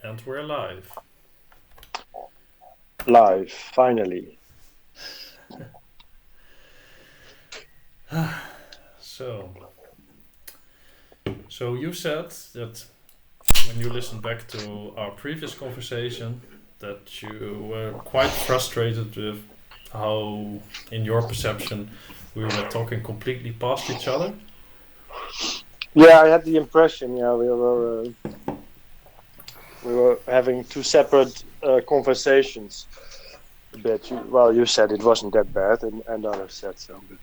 And we're live. Live, finally. So you said that when you listened back to our previous conversation, that you were quite frustrated with how, in your perception, we were talking completely past each other. Yeah, I had the impression. Yeah, we were having two separate conversations. A bit. You said it wasn't that bad, and others said so. But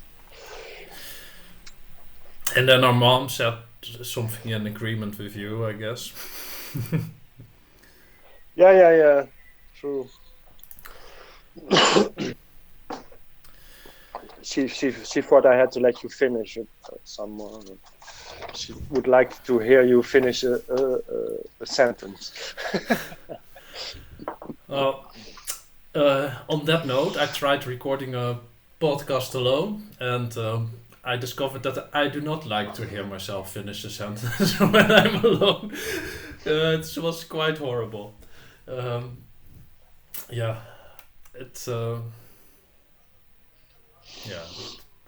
And then our mom said something in agreement with you, I guess. yeah. True. She thought I had to let you finish it some more. She would like to hear you finish a sentence. Well, on that note, I tried recording a podcast alone, and I discovered that I do not like to hear myself finish a sentence when I'm alone. It was quite horrible. Um, yeah, it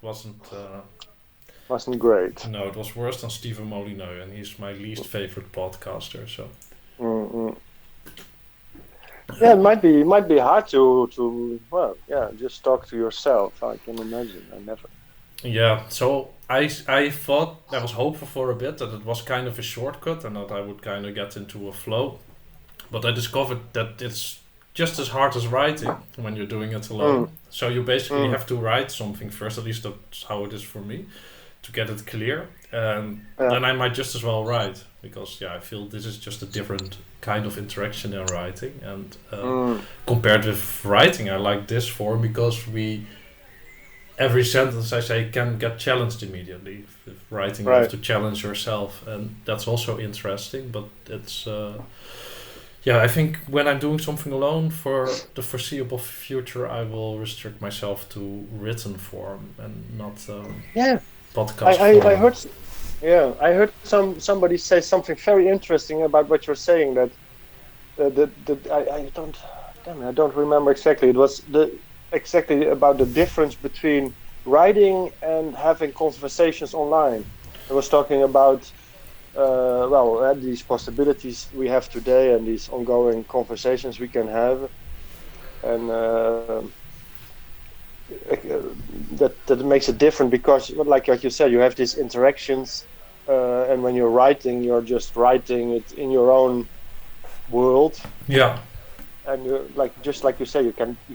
wasn't. Wasn't great. No, it was worse than Steven Molyneux, and he's my least favorite podcaster. So. Mm-mm. Yeah, it might be hard to just talk to yourself. I can imagine. I never. Yeah, so I thought I was hopeful for a bit that it was kind of a shortcut and that I would kind of get into a flow, but I discovered that it's just as hard as writing when you're doing it alone. Mm, So you basically mm, have to write something first, at least that's how it is for me, to get it clear, and yeah. then I might just as well write because I feel this is just a different kind of interaction in writing, and Mm, compared with writing, I like this form because we every sentence I say can get challenged immediately. With writing, you have right. to challenge yourself, and that's also interesting. But it's I think when I'm doing something alone for the foreseeable future, I will restrict myself to written form and not Yeah. podcast I form. heard. Yeah, I heard somebody say something very interesting about what you're saying. That I don't. Damn it, I don't remember exactly. It was exactly about the difference between writing and having conversations online. I was talking about these possibilities we have today and these ongoing conversations we can have, and that makes it different because, like you said, you have these interactions, and when you're writing, you're just writing it in your own world, Yeah, and you just like you say, you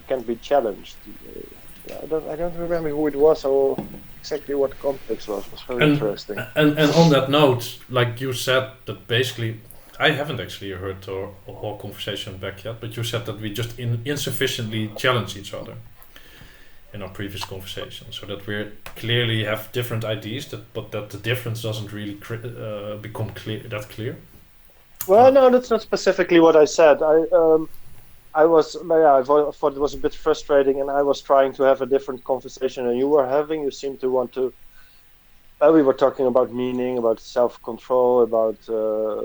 can be challenged. Yeah, I don't remember who it was or exactly what context was. It was very and interesting. and on that note, like you said, that basically. I haven't actually heard our whole conversation back yet, but you said that we just insufficiently challenge each other in our previous conversation, so that we clearly have different ideas, but that the difference doesn't really become clear. Well, Uh, no, that's not specifically what I said. I thought it was a bit frustrating, and I was trying to have a different conversation than you were having. You seem to want to. We were talking about meaning, about self-control, about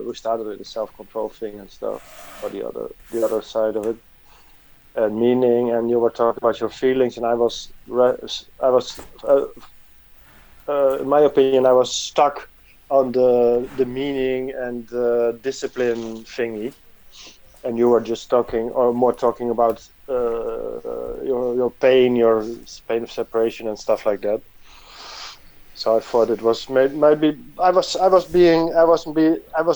we started with the self-control thing and stuff, or the other side of it, and meaning. And you were talking about your feelings, and I was, in my opinion, I was stuck on the meaning and the discipline thingy, and you were just talking, or more talking about your pain, your pain of separation and stuff like that. So I thought it was maybe I was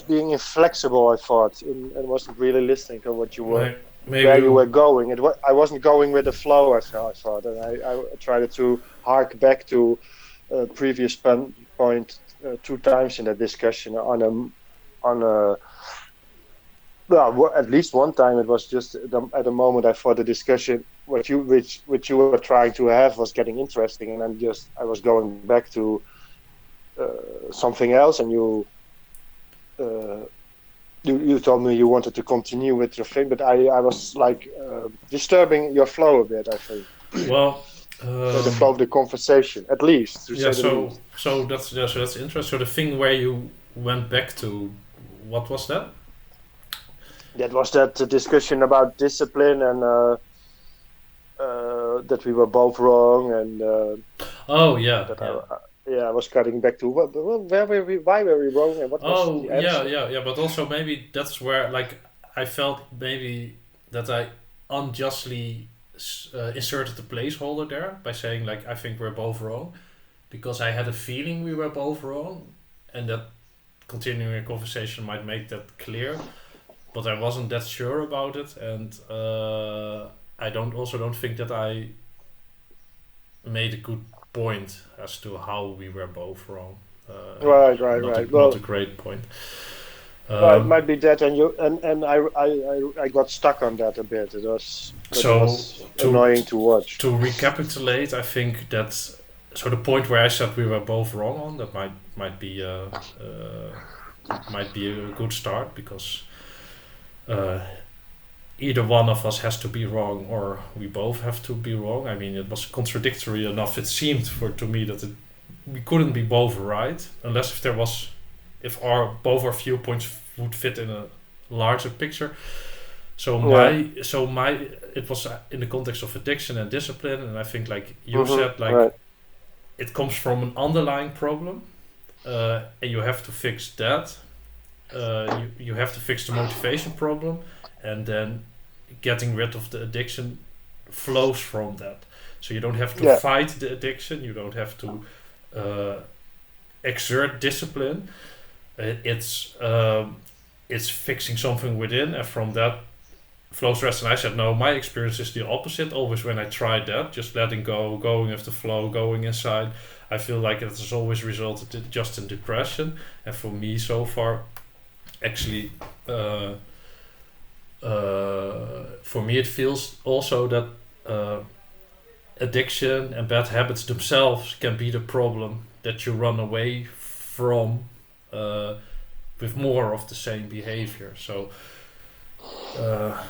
being inflexible. I thought, and wasn't really listening to what you were maybe where you you, were going. I wasn't going with the flow. I thought, and I tried to hark back to a previous point two times in the discussion on a at least one time it was just at the moment I thought the discussion which you were trying to have was getting interesting, and I was going back to something else, and uh, you told me you wanted to continue with your thing, but I was like disturbing your flow a bit. I think well. the flow of the conversation, at least to Yeah, say the so least. that's interesting. So the thing where you went back to, what was that? That was that discussion about discipline and that we were both wrong, and Oh yeah, that yeah. I was cutting back to where were we, why were we wrong, and what was Oh the yeah, answer? yeah, yeah. But also maybe that's where like I felt maybe that I unjustly inserted the placeholder there by saying like I think we're both wrong because I had a feeling we were both wrong, and that continuing a conversation might make that clear. But I wasn't that sure about it, and I don't think that I made a good point as to how we were both wrong. Not a Right. not a Well, great point. it Um, might be that, and I got stuck on that a bit. It so was to annoying to watch. to recapitulate, I think that so the point where I said we were both wrong on that might be a good start because uh, either one of us has to be wrong or we both have to be wrong. I mean, it was contradictory enough. It seemed to me that we couldn't be both right unless if our both our viewpoints would fit in a larger picture. Yeah. It was in the context of addiction and discipline, and I think like you said, like Right. it comes from an underlying problem, and you have to fix that. You have to fix the motivation problem, and then getting rid of the addiction flows from that. So you don't have to Yeah. fight the addiction. You don't have to uh, exert discipline. It's fixing something within, and from that flows the rest. And I said, no, my experience is the opposite. Always when I tried that, just letting go, going with the flow, going inside, I feel like it has always resulted just in depression. And for me, so far, actually, for me, it feels also that addiction and bad habits themselves can be the problem that you run away from uh, with more of the same behavior. So uh,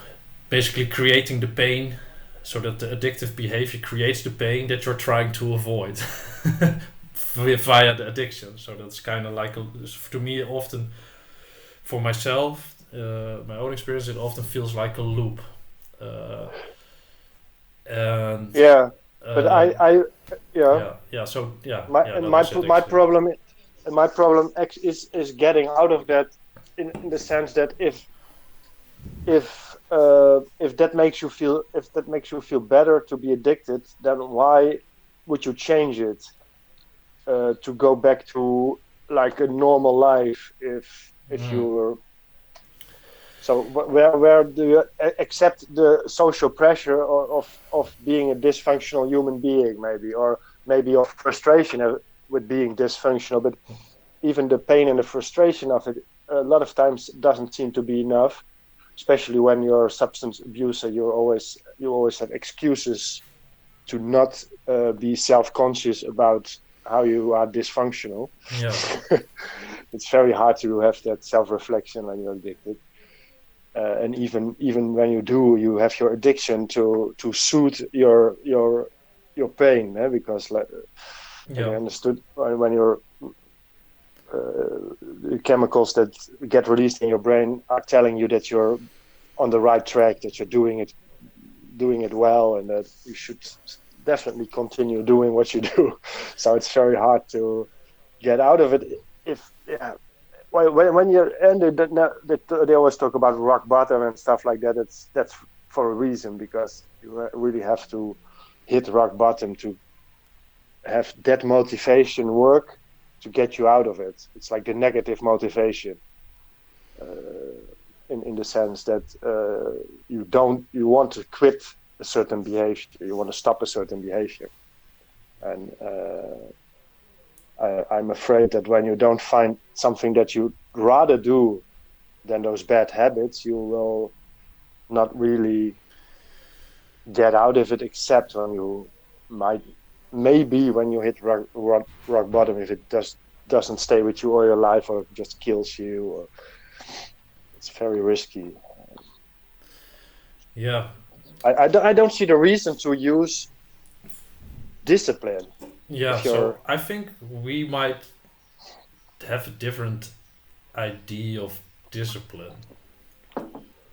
basically creating the pain so that the addictive behavior creates the pain that you're trying to avoid via the addiction. So that's kind of like, to me, often for myself, my own experience, it often feels like a loop. Uh, and Yeah. But uh, yeah. yeah, so My yeah, and that was it my actually. problem is getting out of that, in the sense that if that makes you feel, better to be addicted, then why would you change it to go back to like a normal life, if you Mm. were, so where do you accept the social pressure of being a dysfunctional human being, maybe, or maybe of frustration with being dysfunctional, but even the pain and the frustration of it a lot of times doesn't seem to be enough, especially when you're a substance abuser. You always have excuses to not be self-conscious about how you are dysfunctional. Yeah, It's very hard to have that self-reflection when you're addicted, and even when you do, you have your addiction to soothe your pain, because like, like I yeah, understood, when you're the chemicals that get released in your brain are telling you that you're on the right track, that you're doing it well, and that you should definitely continue doing what you do. So it's very hard to get out of it. If yeah, when you're ended, they always talk about rock bottom and stuff like that. That's for a reason, because you really have to hit rock bottom to have that motivation work to get you out of it. It's like the negative motivation, in the sense that you want to quit a certain behavior, you want to stop a certain behavior, and I'm afraid that when you don't find something that you'd rather do than those bad habits, you will not really get out of it, except when you might, maybe when you hit rock bottom, if it doesn't stay with you all your life, or just kills you, or it's very risky. yeah, I don't see the reason to use discipline yeah. if So you're I think we might have a different idea of discipline.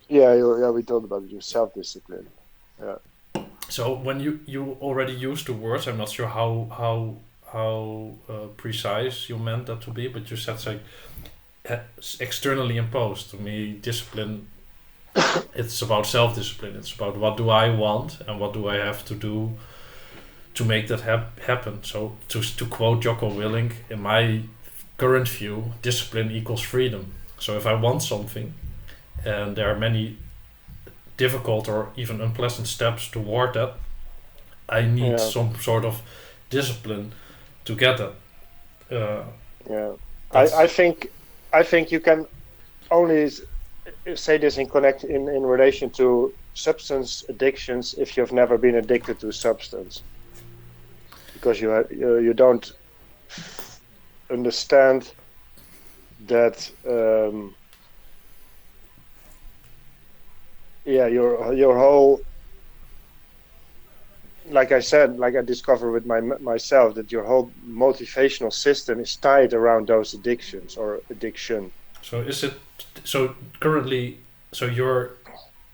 We talked about your self-discipline. Yeah. So when you already used the words, I'm not sure how precise you meant that to be, but you said like externally imposed. To me, discipline, it's about self-discipline. It's about what do I want and what do I have to do to make that happen. So to quote Jocko Willink, in my current view, discipline equals freedom. So if I want something, and there are many difficult or even unpleasant steps toward that, I need some sort of discipline to get that. I think you can only say this in relation to substance addictions if you've never been addicted to a substance, because you don't understand that your whole, like I said, like I discovered with myself, that your whole motivational system is tied around those addictions or addiction. So is it so currently? So you're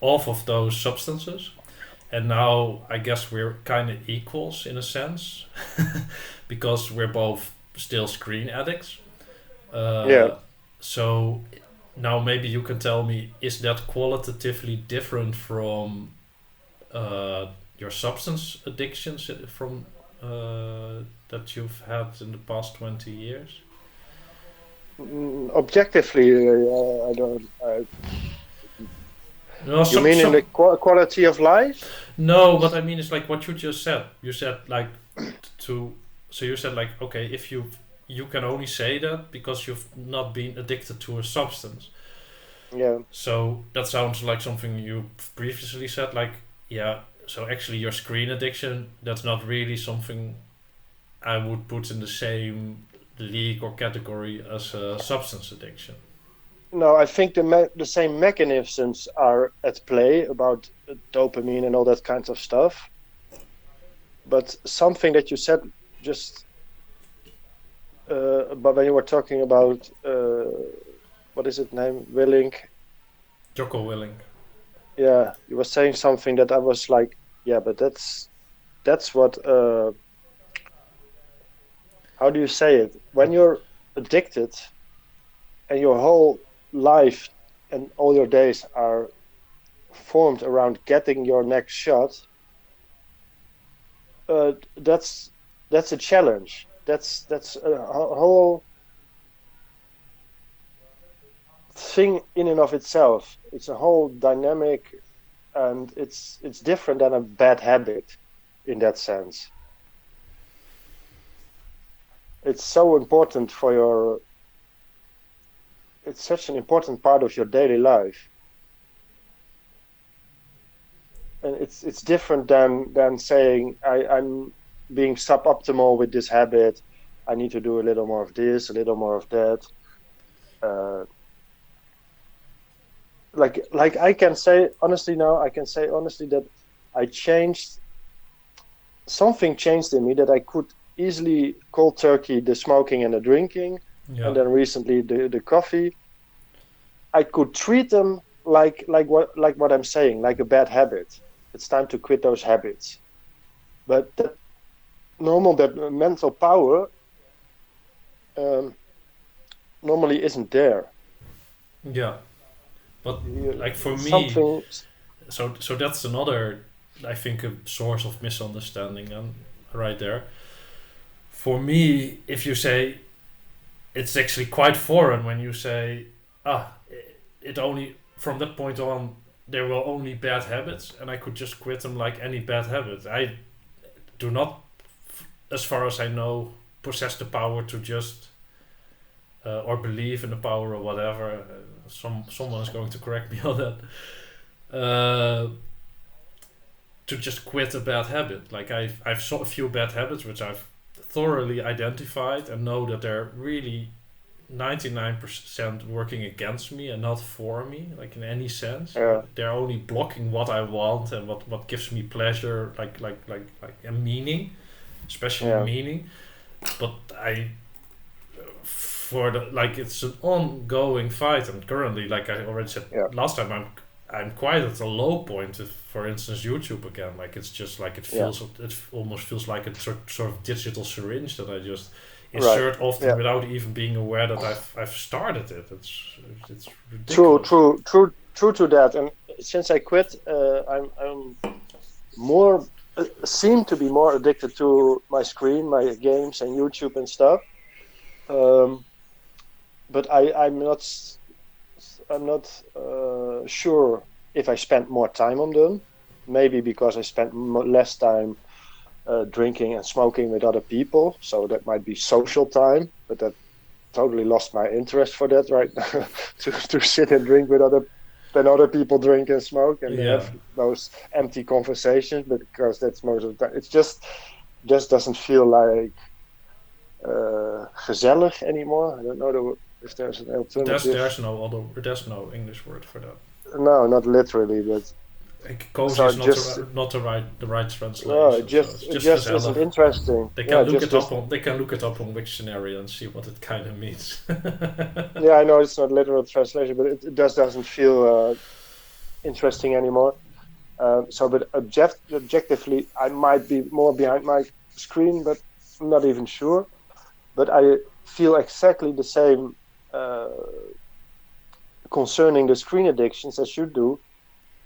off of those substances, and now I guess we're kind of equals in a sense, because we're both still screen addicts. So now maybe you can tell me, is that qualitatively different from your substance addictions from that you've had in the past 20 years? Objectively, I don't. No, you mean in the quality of life? No, what I mean is like what you just said. You said like so you said like, okay, if you can only say that because you've not been addicted to a substance. Yeah. So that sounds like something you previously said, like, yeah, so actually your screen addiction, that's not really something I would put in the same league or category as a substance addiction. No, I think the same mechanisms are at play about dopamine and all that kinds of stuff. But something that you said just but when you were talking about what is it name? Willink? Jocko Willink. Yeah, you were saying something that I was like, yeah, but that's what how do you say it? When you're addicted and your whole life and all your days are formed around getting your next shot, that's a challenge. That's a whole thing in and of itself. It's a whole dynamic, and it's different than a bad habit in that sense. It's so important for your. It's such an important part of your daily life, and it's different than saying I'm being suboptimal with this habit. I need to do a little more of this, a little more of that. Like I can say honestly now, that something changed in me, that I could easily cold turkey the smoking and the drinking, and then recently the coffee. I could treat them like what I'm saying, like a bad habit. It's time to quit those habits. But that mental power normally isn't there. Yeah. But like for me, so that's another, I think, a source of misunderstanding, and right there. For me, if you say, it's actually quite foreign when you say, it only from that point on there were only bad habits, and I could just quit them like any bad habit. I do not, as far as I know, possess the power to just or believe in the power or whatever. Someone is going to correct me on that. To just quit a bad habit. Like I've saw a few bad habits which I've thoroughly identified and know that they're really 99% working against me and not for me, like in any sense. Yeah. They're only blocking what I want and what gives me pleasure, like a meaning, especially meaning. But it's an ongoing fight, and currently, like I already said last time, I'm quite at a low point with, for instance, YouTube again. Like it's just like it feels, it almost feels like a sort of digital syringe that I just insert often without even being aware that I've started it. It's ridiculous. True to that. And since I quit, I'm more seem to be more addicted to my screen, my games, and YouTube and stuff. But I'm not sure if I spent more time on them. Maybe because I spent less time drinking and smoking with other people, so that might be social time. But that totally lost my interest for that right now. to sit and drink with other people drink and smoke and have those empty conversations. But because that's most of the time, it's just doesn't feel like gezellig anymore. I don't know if there's an alternative. There's no English word for that. No, not literally, but cozy is not the right translation. No, it just isn't interesting. They can look it up on Wiktionary and see what it kind of means. Yeah, I know it's not literal translation, but it doesn't feel interesting anymore. But objectively, I might be more behind my screen, but I'm not even sure. But I feel exactly the same concerning the screen addictions as you do.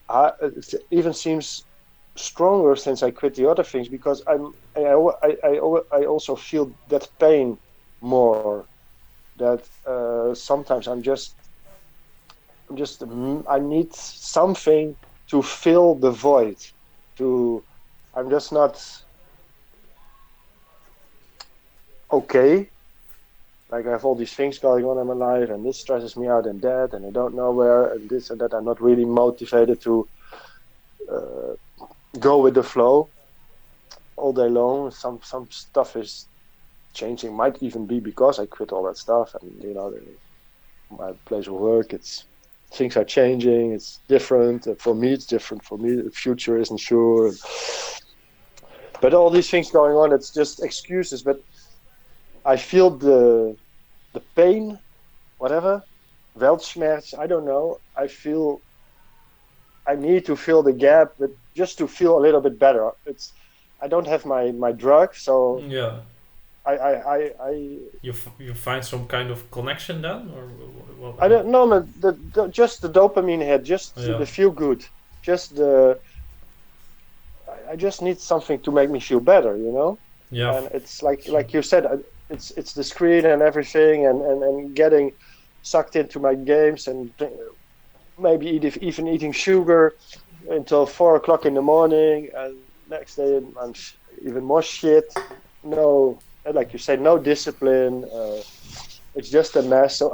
It even seems stronger since I quit the other things, because I also feel that pain more. That sometimes I need something to fill the void. I'm just not okay. Like I have all these things going on in my life, and this stresses me out, and that, and I don't know where, and this and that. I'm not really motivated to go with the flow all day long. Some stuff is changing. Might even be because I quit all that stuff, and my place of work. Things are changing. It's different for me. It's different for me. The future isn't sure. But all these things going on, it's just excuses. But I feel the pain, whatever, Weltschmerz, I don't know. I need to fill the gap, but just to feel a little bit better. I don't have my drug, so yeah. You find some kind of connection then, or what? I don't know, man. Just the dopamine hit, just the feel good, I just need something to make me feel better, Yeah. And it's like you said, it's the screen and everything, and getting sucked into my games, and maybe even eating sugar until 4 o'clock in the morning, and next day I'm even more shit. No, like you say, no discipline. It's just a mess. So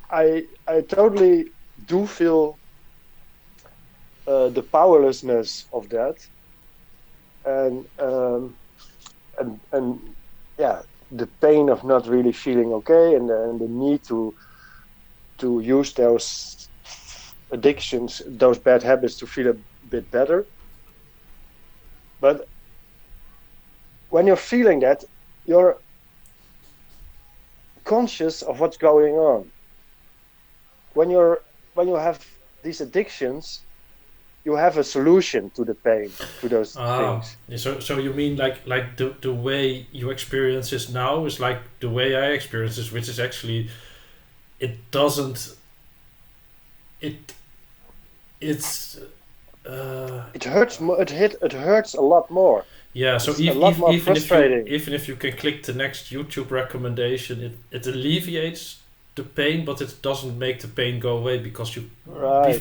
I totally do feel the powerlessness of that, and yeah, the pain of not really feeling okay, and the need to use those addictions, those bad habits, to feel a bit better. But when you're feeling that, you're conscious of what's going on. When you have these addictions, you have a solution to the pain, to those things. So you mean like the way you experience this now is like the way I experience this, which is actually it hurts. It hurts a lot more. Yeah, so even if you can click the next YouTube recommendation, it alleviates the pain, but it doesn't make the pain go away, because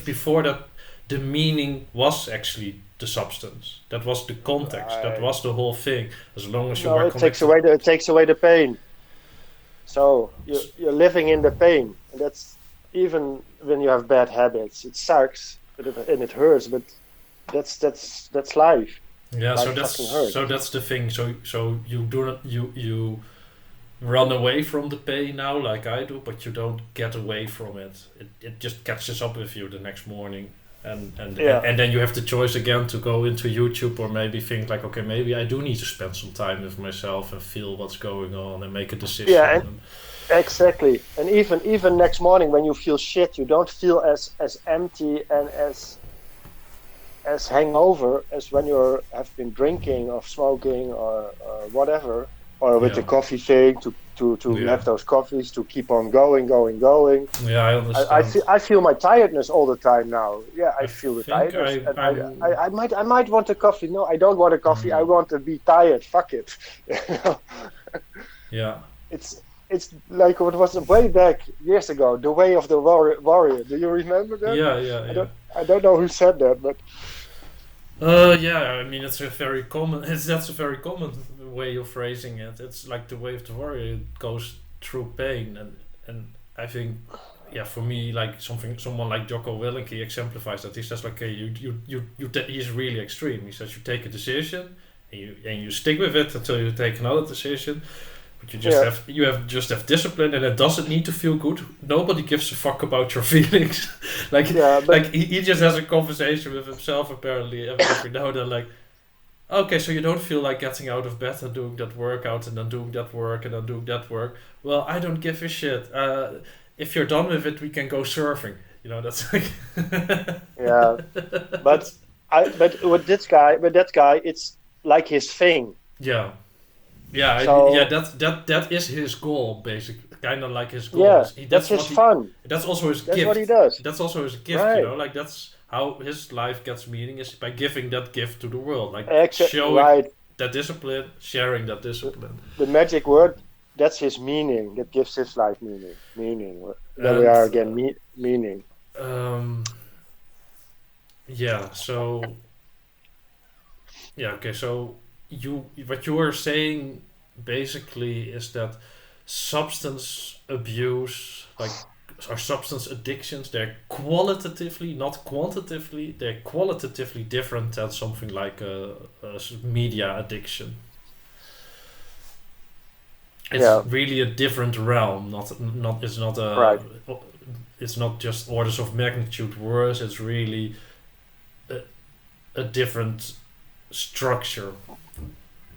before that, the meaning was actually the substance. That was the context. Right. That was the whole thing. As long as you were connected, it takes away the pain. So you're living in the pain, and that's even when you have bad habits. It sucks, and it hurts, but that's life. Yeah, so that's the thing. So you do not you run away from the pain now, like I do, but you don't get away from it. It just catches up with you the next morning, and then you have the choice again to go into YouTube, or maybe think like, okay, maybe I do need to spend some time with myself and feel what's going on and make a decision. Yeah, Exactly. And even next morning when you feel shit, you don't feel as empty and as hangover as when you have been drinking or smoking or whatever, or with the Yeah, coffee thing to yeah, have those coffees to keep on going. yeah. I understand. I feel my tiredness all the time now. Yeah, I I feel the think tiredness, and I'm. I might want a coffee. No, I don't want a coffee. I Mm, want to be tired. Fuck it. yeah, It's like what was way back years ago. The way of the warrior. Do you remember that? yeah, yeah, I yeah. don't know who said that, but Yeah. I mean, it's a very common. That's a very common way of phrasing it. It's like the way of the warrior. It goes through pain, and I think, yeah, for me, like someone like Jocko Willink, he exemplifies that. He says like, okay, he's really extreme. He says you take a decision, and you stick with it until you take another decision. But yeah, you have just have discipline, and it doesn't need to feel good. Nobody gives a fuck about your feelings. like yeah, but he just has a conversation with himself apparently every now and then. Like, okay, so you don't feel like getting out of bed and doing that workout and then doing that work and then doing that work. Well, I don't give a shit. If you're done with it, we can go surfing. That's like. yeah, but with that guy, it's like his thing. Yeah. Yeah, yeah, So that is his goal, basically. Kind of like his goal. yeah, that's That's his what he. fun. That's also his That's what he gift. does. That's also his gift. Right, Like that's how his life gets meaning is by giving that gift to the world, like showing right. that discipline, sharing that discipline, The magic word. That's his meaning. That gives his life meaning. Meaning. There we and are again. Meaning. um, yeah. So yeah, okay. So what you are saying basically is that substance abuse, like or substance addictions, they're qualitatively, not quantitatively, they're qualitatively different than something like a media addiction. It's Yeah. really a different realm. Not it's not a Right. it's not just orders of magnitude worse. It's really a, a different structure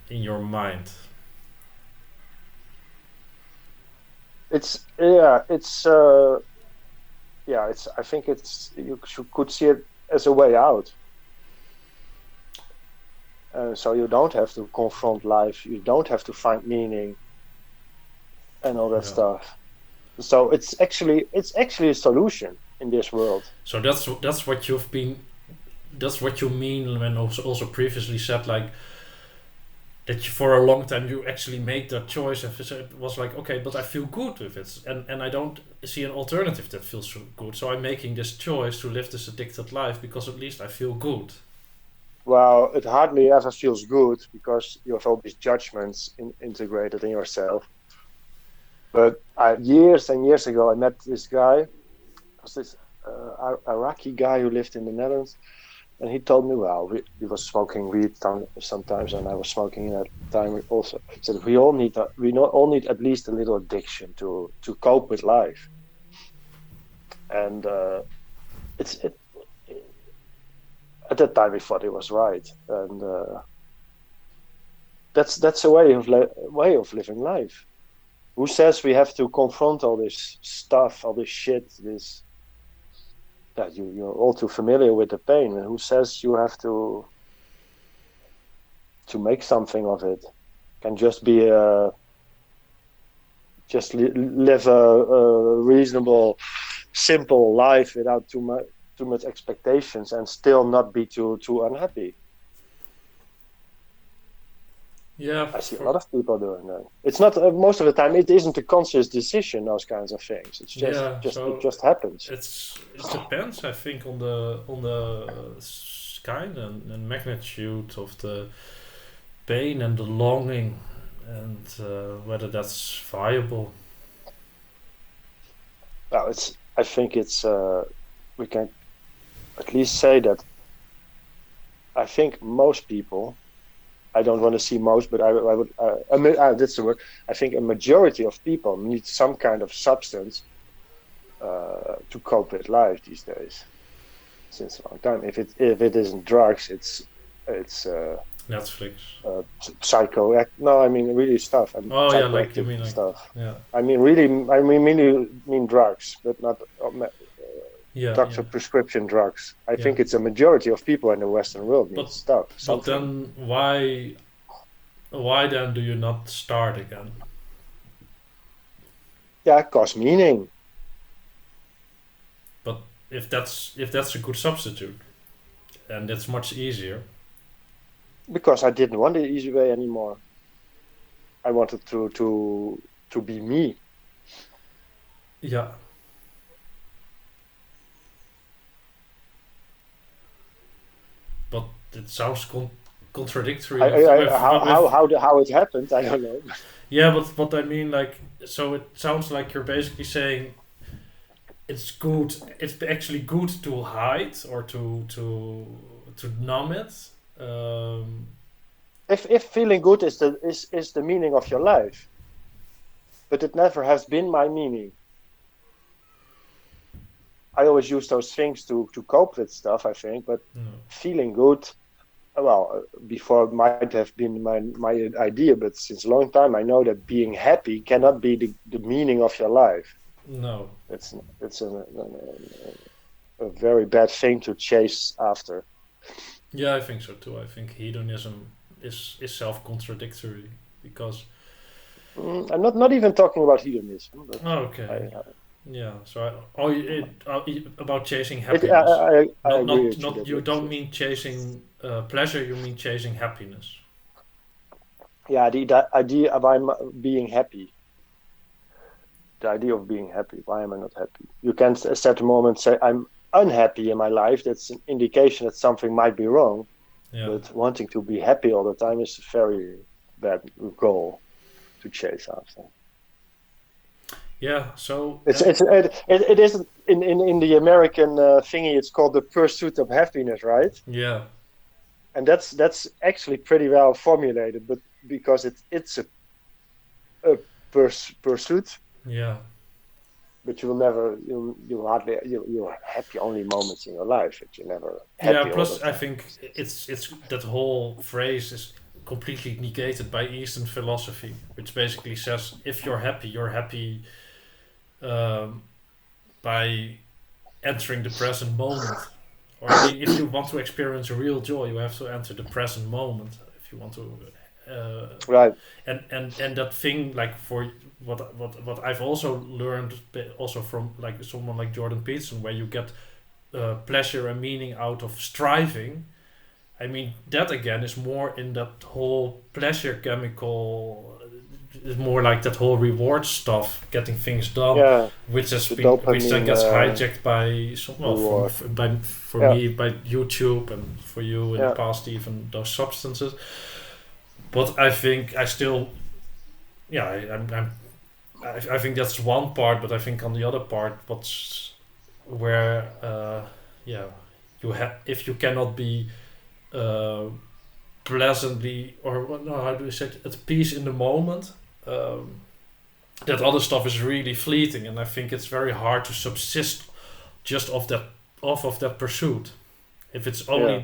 in your mind. It's yeah. It's yeah. It's. I think it's. Could see it as a way out. So you don't have to confront life. You don't have to find meaning and all that Yeah. stuff. So it's actually a solution in this world. So that's what you've been. That's what you mean when also previously said like that you, for a long time you actually made that choice and it was like okay, but I feel good with it, and I don't see an alternative that feels so good. So I'm making this choice to live this addicted life because at least I feel good. Well, it hardly ever feels good because you have all these judgments integrated in yourself. But years and years ago, I met this guy. It was this Iraqi guy who lived in the Netherlands, and he told me, well, he was smoking weed sometimes, and I was smoking at the time also. He said we not all need at least a little addiction to cope with life, and it's it, at that time we thought he was right, and that's a way of living life. Who says we have to confront all this stuff, all this shit, this that you're all too familiar with the pain? And who says you have to make something of it? Can just be live a reasonable, simple life without too much expectations and still not be too unhappy. Yeah, I see a lot of people doing that. It's not most of the time. It isn't a conscious decision. Those kinds of things. It's yeah. it So just happens. it depends, I think, on the kind and magnitude of the pain and the longing, and whether that's viable. Well, I think it's. We can at least say that. I think most people. I don't want to see most, but I would. That's the word. I think a majority of people need some kind of substance to cope with life these days. Since a long time, if it isn't drugs, it's Netflix. No, I mean really stuff. Oh yeah, like you Psychoactive mean like stuff. yeah, I mean really mean drugs, but not yeah, drugs yeah, or prescription drugs. I yeah. think it's a majority of people in the Western world need But stuff, but something. then why then do you not start again? Yeah, it costs meaning. But if that's a good substitute and it's much easier, Because I didn't want the easy way anymore. I wanted to be me. yeah. But it sounds contradictory How it happened, I don't know. yeah, but I mean like so it sounds like you're basically saying it's actually good to hide or to numb it. Um, If feeling good is the meaning of your life, but it never has been my meaning. I always use those things to cope with stuff, I think, but no. feeling good, well, before it might have been my idea, but since a long time I know that being happy cannot be the meaning of your life. No. It's a very bad thing to chase after. Yeah, I think so too. I think hedonism is self-contradictory because I'm not even talking about hedonism, but oh, okay, I yeah. So about chasing happiness. I Not agree not with you not that you it's don't mean chasing pleasure. You mean chasing happiness. yeah, the idea of I'm being happy. The idea of being happy. Why am I not happy? You can at a certain moment say I'm unhappy in my life. That's an indication that something might be wrong. Yeah. But wanting to be happy all the time is a very bad goal to chase after. Yeah. So It is in the American thingy. It's called the pursuit of happiness, right? yeah. And that's actually pretty well formulated, but because it's a pursuit, Yeah. but you will never you hardly you'll have the only moments in your life that you're never Yeah. happy all the Plus, I time. think it's that whole phrase is completely negated by Eastern philosophy, which basically says if you're happy um, by entering the present moment. Or I mean, if you want to experience real joy, you have to enter the present moment. If you want to, Right. and that thing like for what I've also learned also from like someone like Jordan Peterson, where you get pleasure and meaning out of striving. I mean, that again is more in that whole pleasure chemical. Is more like that whole reward stuff, getting things done, Yeah. The which then dopamine gets hijacked by some well, reward. for Yeah. me by YouTube and for you in the Yeah. past even those substances. But I think I still, yeah, I think that's one part. But I think on the other part, what's where, yeah, you have if you cannot be uh, pleasantly or no, how do you say it, at peace in the moment. That other stuff is really fleeting, and I think it's very hard to subsist just off of that pursuit. If it's only Yeah.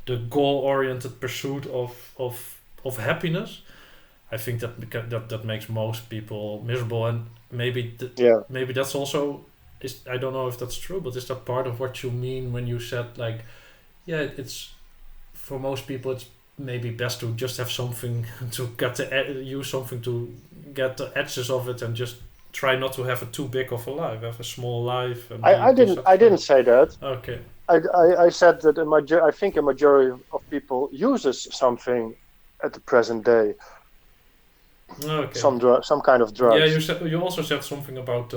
the goal oriented pursuit of happiness, I think that makes most people miserable, and Yeah. maybe that's also is I don't know if that's true, but is that part of what you mean when you said like yeah it's for most people it's maybe best to just have something to get use something to get the edges of it and just try not to have a too big of a life, have a small life and be I satisfied. didn't say that. Okay. I said that I think a majority of people uses something at the present day, Okay. some kind of Yeah, drugs. you also said something about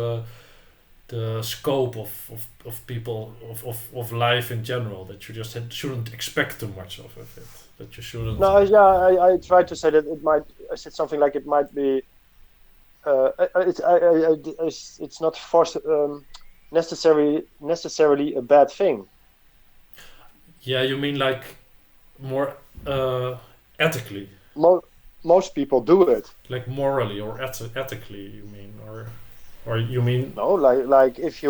the scope of people of life in general that you just shouldn't expect too much of it. That you shouldn't. No, yeah, I tried to say that it might. I said something like it might be. It's not forced, necessarily a bad thing. Yeah, you mean like more ethically, Most people do it. like morally or ethically. You mean or you mean No, like if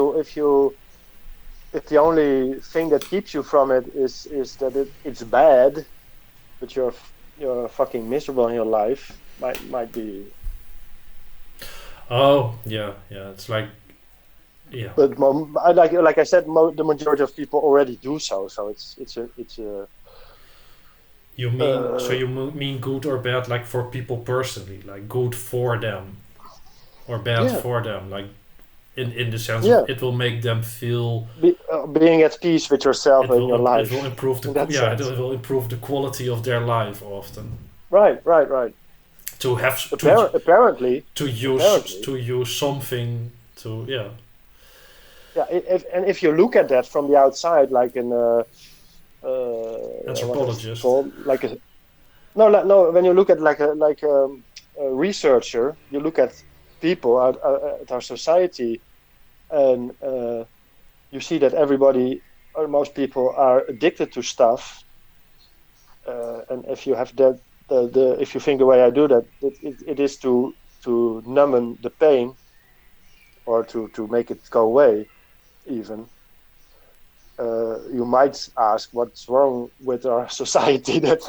the only thing that keeps you from it is that it's bad, but you're fucking miserable in your life, might be. Oh, yeah, yeah. It's like, yeah. But like I said, the majority of people already do so. So it's a You mean so you mean good or bad, like for people personally, like good for them or bad yeah, for them, like in the sense of yeah. it will make them feel Being at peace with yourself it and your will it will life improve in that yeah, it sense. will improve the quality of their life often. Right. To have Apparently, to use something to yeah. yeah. If you look at that from the outside, like an what is it Anthropologist. called? Like a no. When you look at a researcher, you look at people at our society, and you see that everybody or most people are addicted to stuff. And if you have that, if you think the way I do that, it is to numb the pain or to make it go away. Even you might ask what's wrong with our society that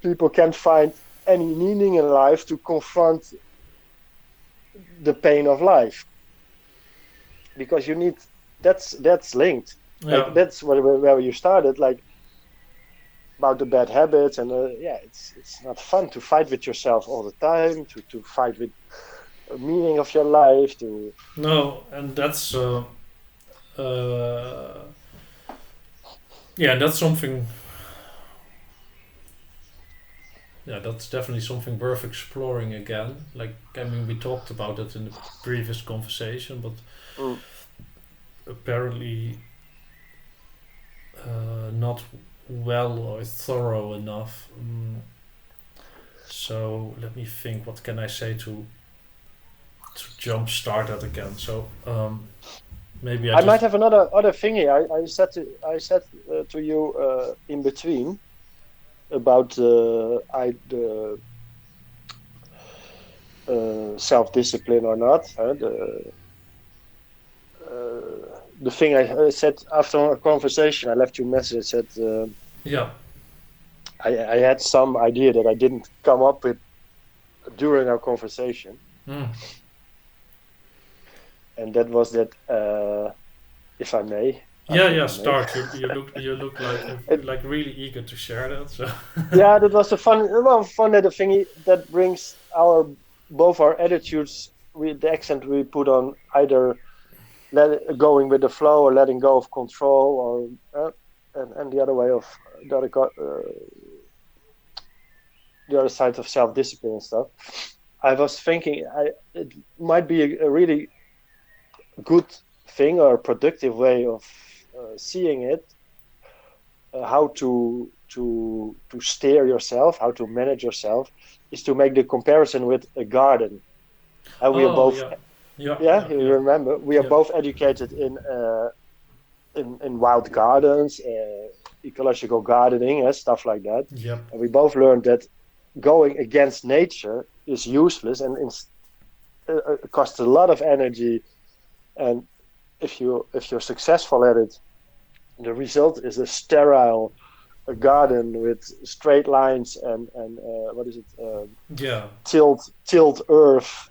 people can't find any meaning in life to confront the pain of life, because you need that's linked. Yeah. Like that's where you started. Like about the bad habits and yeah, it's not fun to fight with yourself all the time, to fight with the meaning of your life, to No, and that's uh yeah, that's something yeah, that's definitely something worth exploring again. Like, I mean, we talked about it in the previous conversation, but mm, apparently not well or thorough enough. So let me think. What can I say to jumpstart that again? So maybe I I might just have another other thingy I said to you in between about the self-discipline or not, the thing I said after a conversation. I left you a message. Said yeah. I had some idea that I didn't come up with during our conversation, Mm. and that was that if I may. I Yeah, think yeah. I may. Start. You look It, like really eager to share that. So yeah, that was a fun little thingy that brings our both our attitudes, the accent we put on either going with the flow or letting go of control, or and the other way of the other the other side of self discipline and stuff. I was thinking it might be a really good thing or a productive way of seeing it, how to steer yourself, how to manage yourself, is to make the comparison with a garden. We are oh both, yeah, yeah, yeah, yeah, you yeah, remember, we are yeah, both educated in wild gardens, ecological gardening, stuff like that, yep. and we both learned that going against nature is useless and costs a lot of energy, and if you're successful at it, the result is a sterile a garden with straight lines and what is it? Yeah, Tilled earth,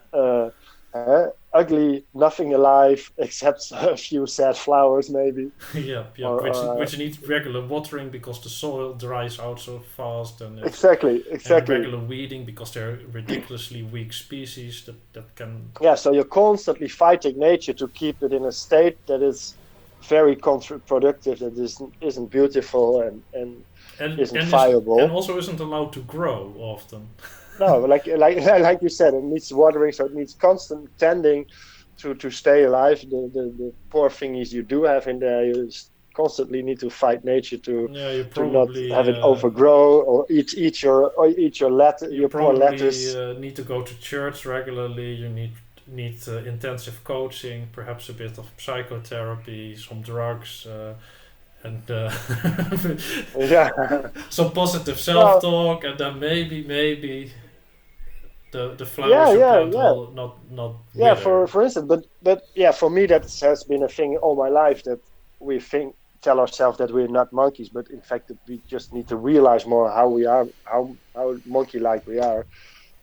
ugly, nothing alive except a few sad flowers, maybe. yep, yep. Or Which needs regular watering because the soil dries out so fast, and exactly. regular weeding because they're ridiculously weak species that can Yeah, so you're constantly fighting nature to keep it in a state that is very counterproductive, that isn't beautiful and isn't and viable. also isn't allowed to grow often. No, like you said, it needs watering, so it needs constant tending to stay alive. The poor thingies you do have in there, you constantly need to fight nature Yeah, you to not probably have it overgrow or you your poor probably lettuce. need to go to church regularly. You need intensive coaching, perhaps a bit of psychotherapy, some drugs, and Yeah. some positive Well, self-talk, and then maybe the flowers you yeah, plant yeah. will not Yeah, wither. for instance, but yeah, for me that has been a thing all my life, that we tell ourselves that we're not monkeys, but in fact that we just need to realize more how we are, how monkey-like we are.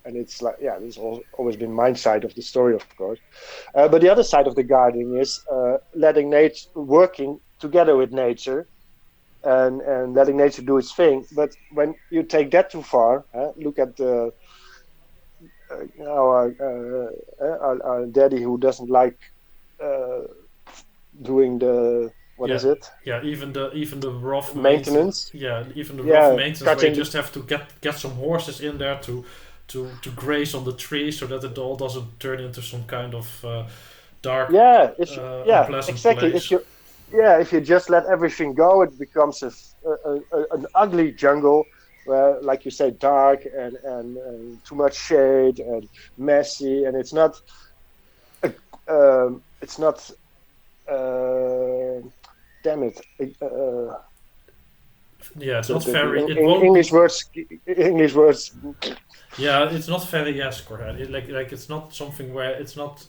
And it's like, yeah, this has always been my side of the story, of course. But the other side of the gardening is letting nature, working together with nature, and letting nature do its thing. But when you take that too far, look at our daddy who doesn't like doing the what is it? Yeah, even the rough Maintenance. even the rough maintenance where you cutting. just have to get some horses in there to graze on the tree so that it all doesn't turn into some kind of dark, unpleasant exactly. place. If you just let everything go, it becomes an ugly jungle where, like you say, dark and too much shade and messy, and it's not. Damn it. It's not very. English words. Yeah, it's not very correct. Like it's not something where it's not.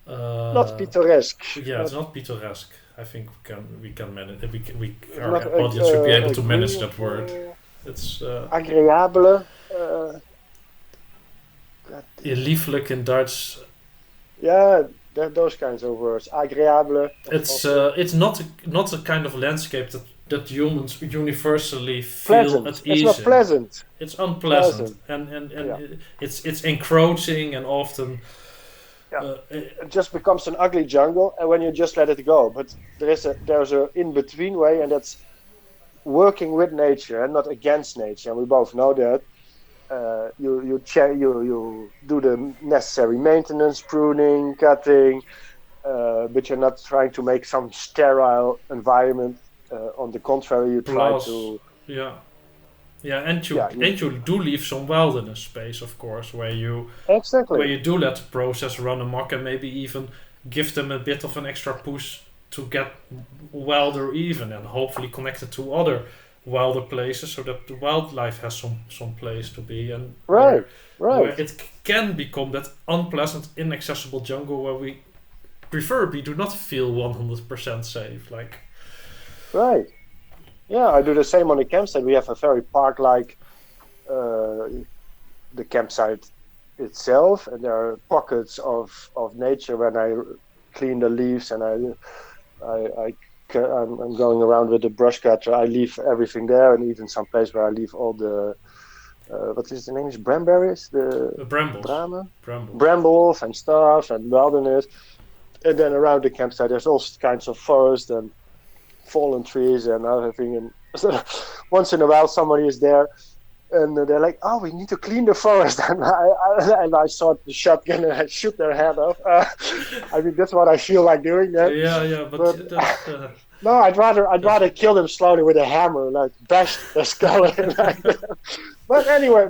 Not pittoresque. Yeah, it's not pittoresque. I think we can manage. Our audience should be able to manage that word. It's agréable. Lieflijk in Dutch. Yeah, those kinds of words. Agréable. It's not a kind of landscape that humans universally feel at ease. It's not pleasant. It's unpleasant, and it's encroaching and often. It just becomes an ugly jungle, and when you just let it go. But there's a in between way, and that's working with nature and not against nature. And we both know that. You do the necessary maintenance, pruning, cutting, but you're not trying to make some sterile environment. On the contrary, you try to. And you do leave some wilderness space, of course, where you do let the process run amok and maybe even give them a bit of an extra push to get wilder even, and hopefully connected to other wilder places so that the wildlife has some place to be, and where it can become that unpleasant, inaccessible jungle where we preferably do not feel 100% safe. Right. Yeah, I do the same on the campsite. We have a very park-like the campsite itself, and there are pockets of nature when I clean the leaves and I'm going around with the brush cutter. I leave everything there, and even some place where I leave all the what is it in English? Bramberries? The brambles. Brambles and stuff and wilderness. And then around the campsite, there's all kinds of forest and fallen trees and everything. And once in a while, somebody is there, and they're like, "Oh, we need to clean the forest." And I saw the shotgun and I shoot their head off. I mean, that's what I feel like doing. Then. Yeah, but that's, no, I'd rather kill them slowly with a hammer, like bash their skull in. But anyway,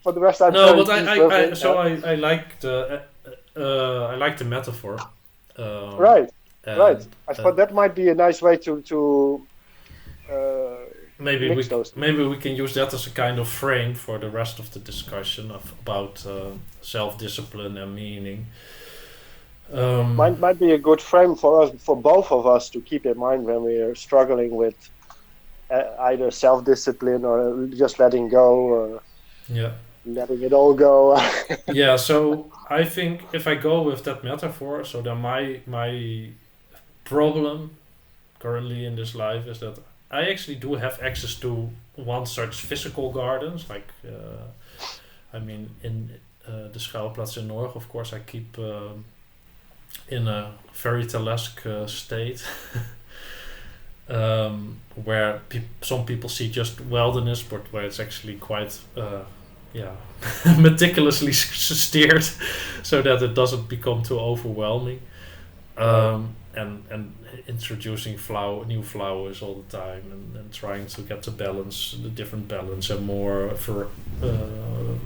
for the rest, I like the metaphor. Right. Right. I thought that might be a nice way to maybe we can use that as a kind of frame for the rest of the discussion about self-discipline and meaning. Might be a good frame for both of us to keep in mind when we are struggling with either self-discipline or just letting go, or letting it all go. Yeah. So I think if I go with that metaphor, so then my problem currently in this life is that I actually do have access to one such physical gardens, like in the Schuilplaats in Norge, of course I keep in a very tale-esque state where some people see just wilderness, but where it's actually quite meticulously steered so that it doesn't become too overwhelming. And introducing new flowers all the time, and trying to get the different balance and more for a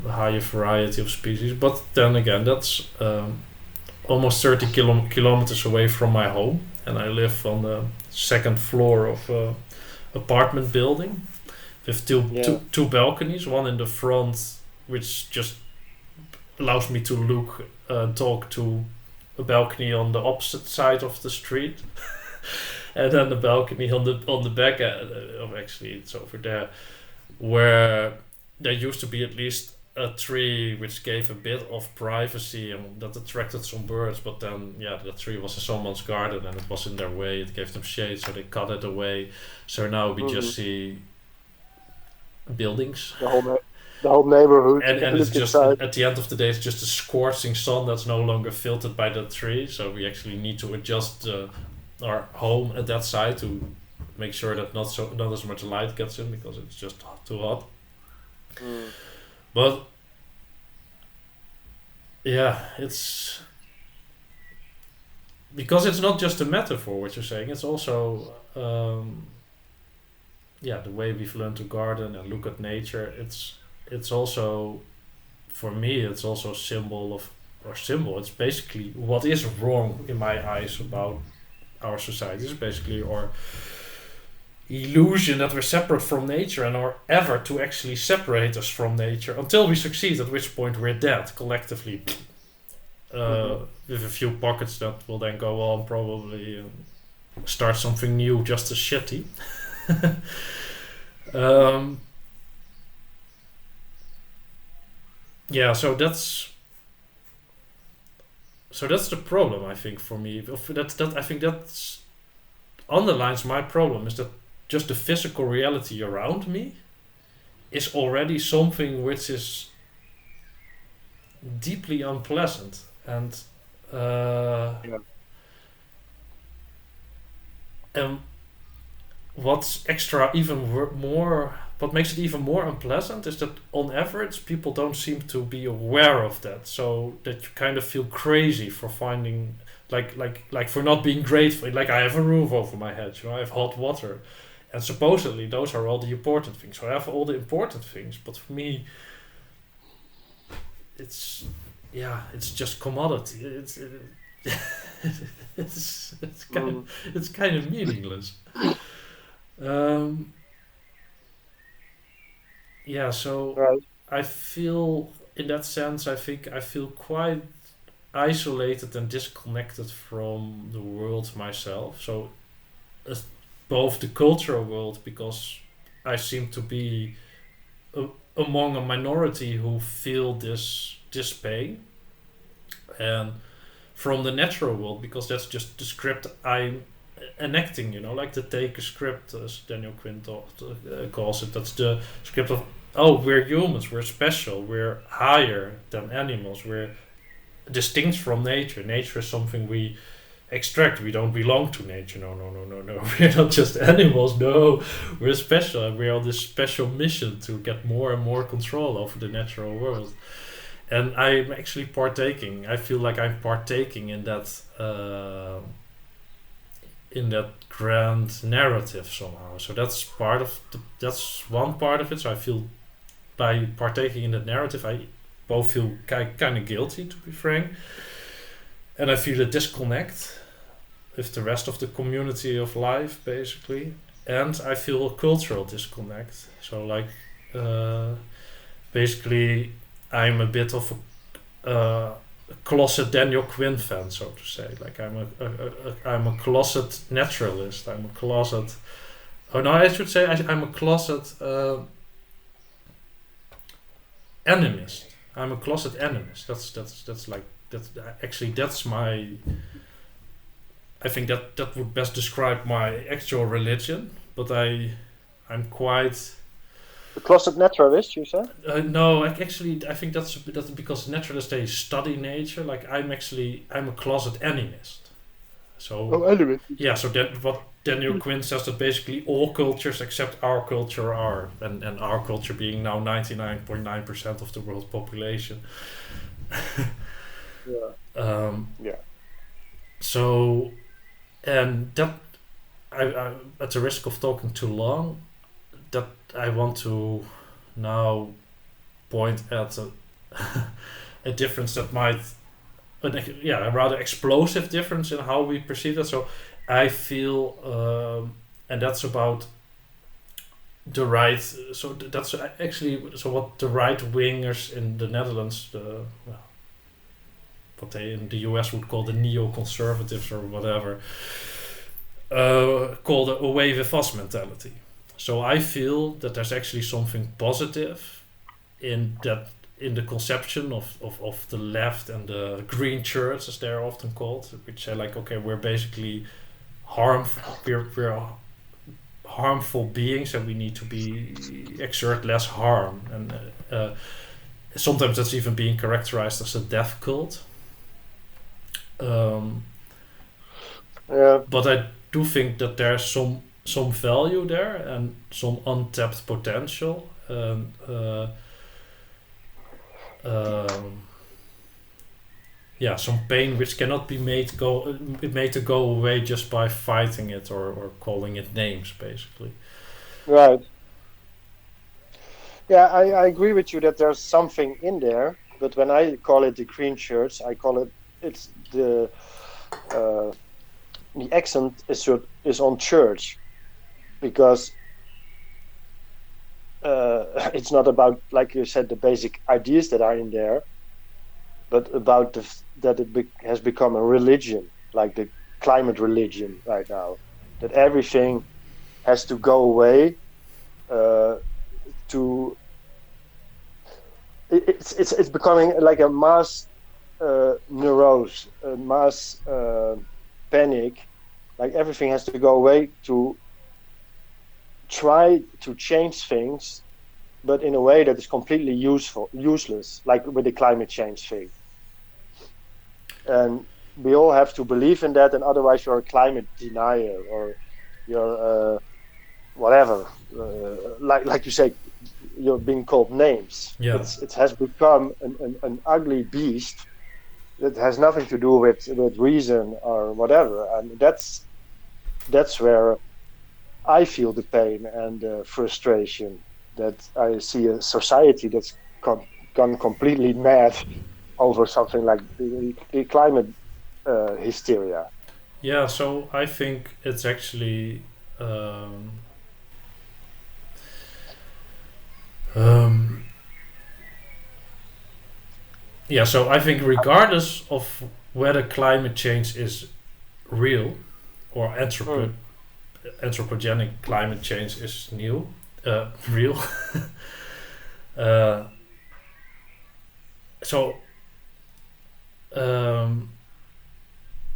higher variety of species. But then again, that's almost 30 kilometers away from my home, and I live on the second floor of an apartment building with two balconies, one in the front which just allows me to talk to a balcony on the opposite side of the street, And then the balcony on the back of actually it's over there, where there used to be at least a tree which gave a bit of privacy and that attracted some birds, but then the tree was in someone's garden and it was in their way. It gave them shade, so they cut it away. So now we just see buildings. The whole neighborhood. And it's just at the end of the day, it's just a scorching sun that's no longer filtered by the tree. So we actually need to adjust our home at that side to make sure that not as much light gets in because it's just too hot. But it's because it's not just a metaphor what you're saying. It's also the way we've learned to garden and look at nature. It's also, for me, it's also a symbol. It's basically what is wrong in my eyes about our society. It's basically our illusion that we're separate from nature and our effort to actually separate us from nature until we succeed, at which point we're dead collectively. With a few pockets that will then go on probably and start something new just as shitty. So that's the problem, I think, for me. I think that underlines my problem, is that just the physical reality around me is already something which is deeply unpleasant. And what's extra what makes it even more unpleasant is that on average people don't seem to be aware of that, so that you kind of feel crazy for finding like for not being grateful. Like, I have a roof over my head, I have hot water, and supposedly those are all the important things. So I have all the important things, but for me it's just commodity. It's kind of meaningless. So Right. I feel, in that sense, I think I feel quite isolated and disconnected from the world myself. So both the cultural world, because I seem to be among a minority who feel this pain, and from the natural world, because that's just the script I'm enacting, like to take a script, as Daniel Quinn calls it. That's the script of, we're humans, we're special, we're higher than animals, we're distinct from nature. Nature is something we extract. We don't belong to nature. No. We're not just animals. No, we're special, and we're on this special mission to get more and more control over the natural world. And I'm actually partaking. I feel like I'm partaking in that grand narrative somehow. So that's one part of it. So I feel, by partaking in that narrative, I both feel kind of guilty, to be frank, and I feel a disconnect with the rest of the community of life, basically, and I feel a cultural disconnect. So basically, I'm a bit of a closet Daniel Quinn fan, so to say. Like, I'm a closet naturalist. I'm a closet. Oh no, I should say I'm a closet animist. I'm a closet animist. That's my. I think that would best describe my actual religion. But I'm quite. A closet naturalist, you said? No, I think that's because naturalists, they study nature. Like, I'm a closet animist. So animist. Yeah, so that what Daniel Quinn says, that basically all cultures except our culture are, and our culture being now 99.9% of the world population. So, and that I at the risk of talking too long, that I want to now point at a difference that might, a rather explosive difference in how we perceive that. So I feel, and that's about the right. So that's actually what the right wingers in the Netherlands, what they in the US would call the neoconservatives or whatever. called a away with us mentality. So I feel that there's actually something positive in that, in the conception of the left and the green church, as they're often called, which say like, okay, we're basically we're harmful beings and we need to exert less harm, and sometimes that's even being characterized as a death cult. But I do think that there's some value there and some untapped potential. Some pain which cannot be made to go away just by fighting it or calling it names, basically. Right. Yeah, I agree with you that there's something in there, but when I call it the green church, I call it's the accent is on church, because it's not about, like you said, the basic ideas that are in there, but about that it has become a religion, like the climate religion right now, that everything has to go away. It's becoming like a mass neurose, a mass panic. Like everything has to go away to try to change things, but in a way that is completely useless, like with the climate change thing. And we all have to believe in that, and otherwise you're a climate denier, or you're whatever. Like you say, you're being called names. Yeah. It has become an ugly beast that has nothing to do with reason or whatever, and that's where I feel the pain and the frustration, that I see a society that's gone completely mad over something like the climate hysteria. Yeah, so I think it's actually so I think regardless of whether climate change is real or anthropogenic climate change is real.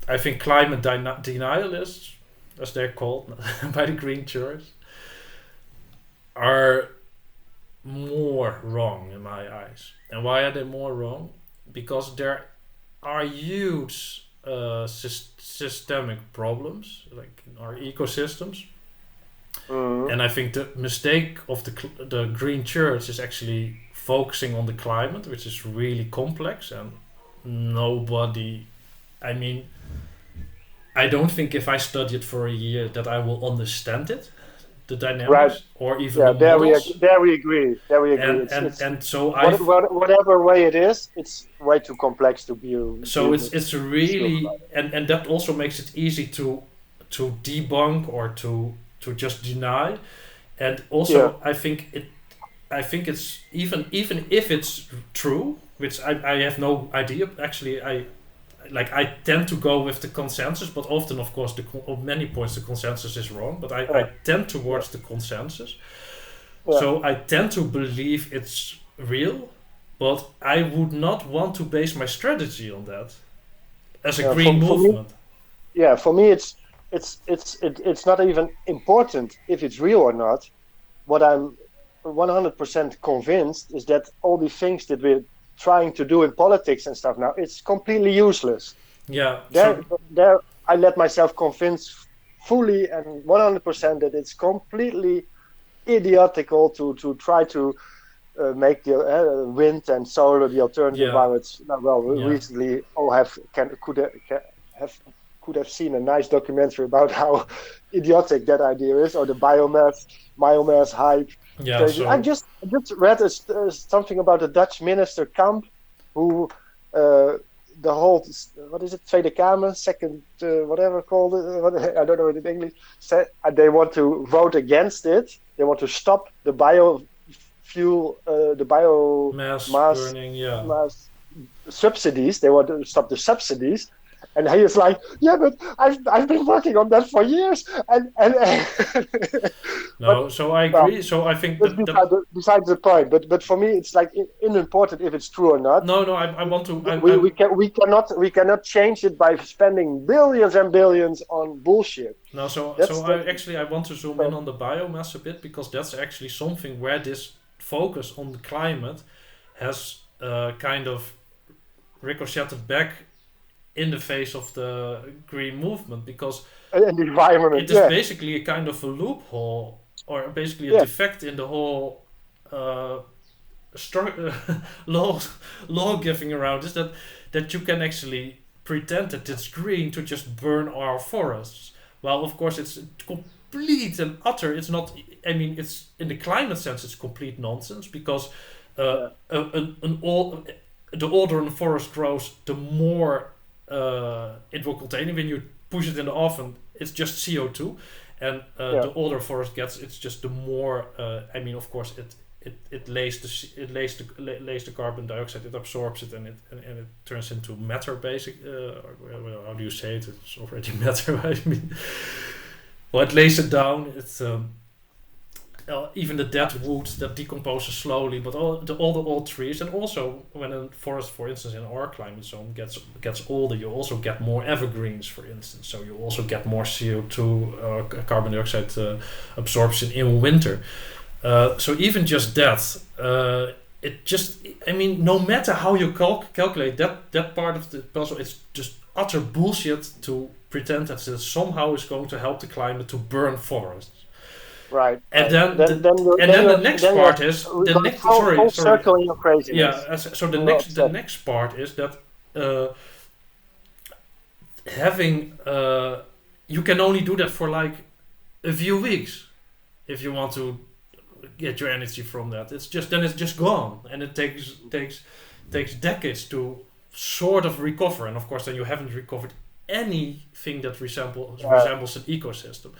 I think climate denialists, as they're called by the Green Church, are more wrong in my eyes. And why are they more wrong? Because there are huge systemic problems, like in our ecosystems. And I think the mistake of the Green Church is actually focusing on the climate, which is really complex, and I don't think if I study it for a year that I will understand it, the dynamics, right, or even the models. There we agree. And so whatever way it is, it's way too complex to be. So it's really, and that also makes it easy to debunk or to just deny, and also I think it's even if it's true, which I have no idea. Actually, I tend to go with the consensus, but often, of course, on many points the consensus is wrong. But I tend towards the consensus. Yeah. So I tend to believe it's real, but I would not want to base my strategy on that as a green movement. For me, it's not even important if it's real or not. What I'm 100% convinced is that all the things that we're trying to do in politics and stuff now, it's completely useless. Yeah. There I let myself convince fully and 100% that it's completely idiotical to try to make the wind and solar the alternative. Recently all could have seen a nice documentary about how idiotic that idea is, or the biomass hype. Yeah, I just read something about the Dutch minister Kamp, who the whole, what is it, Tweede Kamer, second whatever called it, I don't know it in English, said they want to vote against it. They want to stop the biofuel, the biomass burning, mass subsidies. They want to stop the subsidies, And he is like, yeah, but I've been working on that for years, and but No, so I well, agree. So I think that's besides the point. But for me, it's like unimportant if it's true or not. no, I want to. We cannot change it by spending billions and billions on bullshit. No, That's I want to zoom in so, on the biomass a bit because that's actually something where this focus on the climate has kind of ricocheted back in the face of the green movement because and the environment. it is Yeah, basically a kind of a loophole or basically a yeah, defect in the whole uh, stru- law law giving around is that you can actually pretend that it's green to just burn our forests. Well, of course, it's complete and utter. It's not. I mean, it's in the climate sense, it's complete nonsense because yeah, the older a forest grows, the more it will contain. When you push it in the oven, it's just CO2, and yeah. the older forest gets, it's just the more. I mean, of course, it lays the carbon dioxide, it absorbs it, and it turns into matter. How do you say it? It's already matter. I mean, well, it lays it down. It's even the dead wood that decomposes slowly, but all the old trees, and also when a forest, for instance, in our climate zone gets older, you also get more evergreens, for instance. So you also get more CO2, carbon dioxide absorption in winter. So even just that, it just, I mean, no matter how you calculate that part of the puzzle, it's just utter bullshit to pretend that it somehow is going to help the climate to burn forests. Right. And Right. then the next part is the Go next. full Sorry. circle in your craziness. Yeah. So the I'm not next upset. part is that having you can only do that for like a few weeks if you want to get your energy from that. It's just gone, and it takes decades to sort of recover. And of course, then you haven't recovered anything that resembles an ecosystem.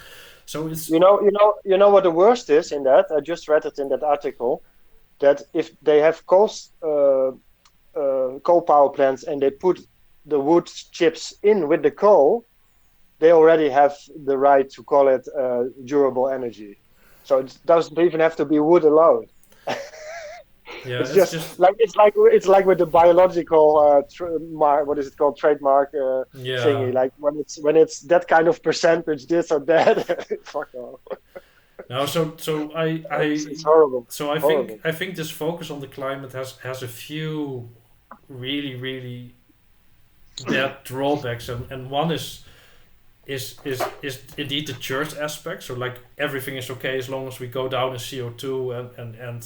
So it's You know what the worst is in that? I just read it in that article that if they have coal power plants and they put the wood chips in with the coal, they already have the right to call it durable energy. So it doesn't even have to be wood alone. yeah, It's just like with the biological what is it called, trademark yeah. thingy. Like when it's that kind of percentage, this or that. Fuck off. No, so It's horrible. so Horrible. I think this focus on the climate has a few really bad drawbacks, and one is indeed the church aspect. So like everything is okay as long as we go down in CO2 and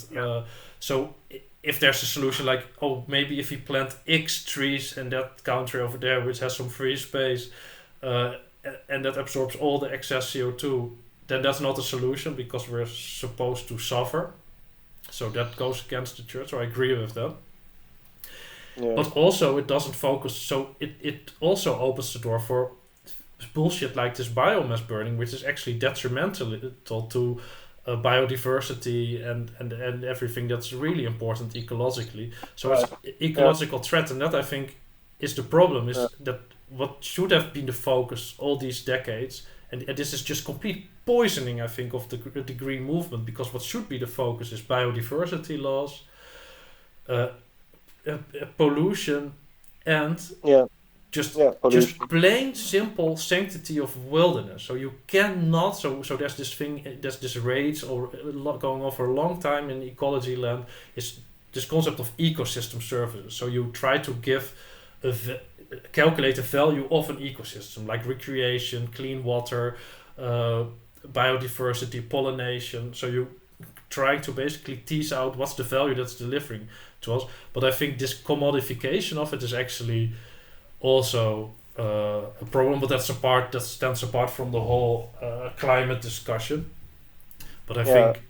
so if there's a solution like, oh, maybe if we plant X trees in that country over there which has some free space and that absorbs all the excess CO2, then that's not a solution because we're supposed to suffer. So that goes against the church. So I agree with that. Yeah. But also it doesn't focus, so it also opens the door for bullshit like this biomass burning, which is actually detrimental to biodiversity and everything that's really important ecologically. So it's ecological threat, and that I think is the problem, is that what should have been the focus all these decades, and this is just complete poisoning, I think, of the green movement, because what should be the focus is biodiversity laws, pollution, and just plain simple sanctity of wilderness. So you cannot. So there's this thing. There's this rage or going on for a long time in ecology land. Is this concept of ecosystem services. So you try to give calculate the value of an ecosystem, like recreation, clean water, biodiversity, pollination. So you trying to basically tease out what's the value that's delivering to us. But I think this commodification of it is actually also a problem, but that stands apart from the whole climate discussion. But I think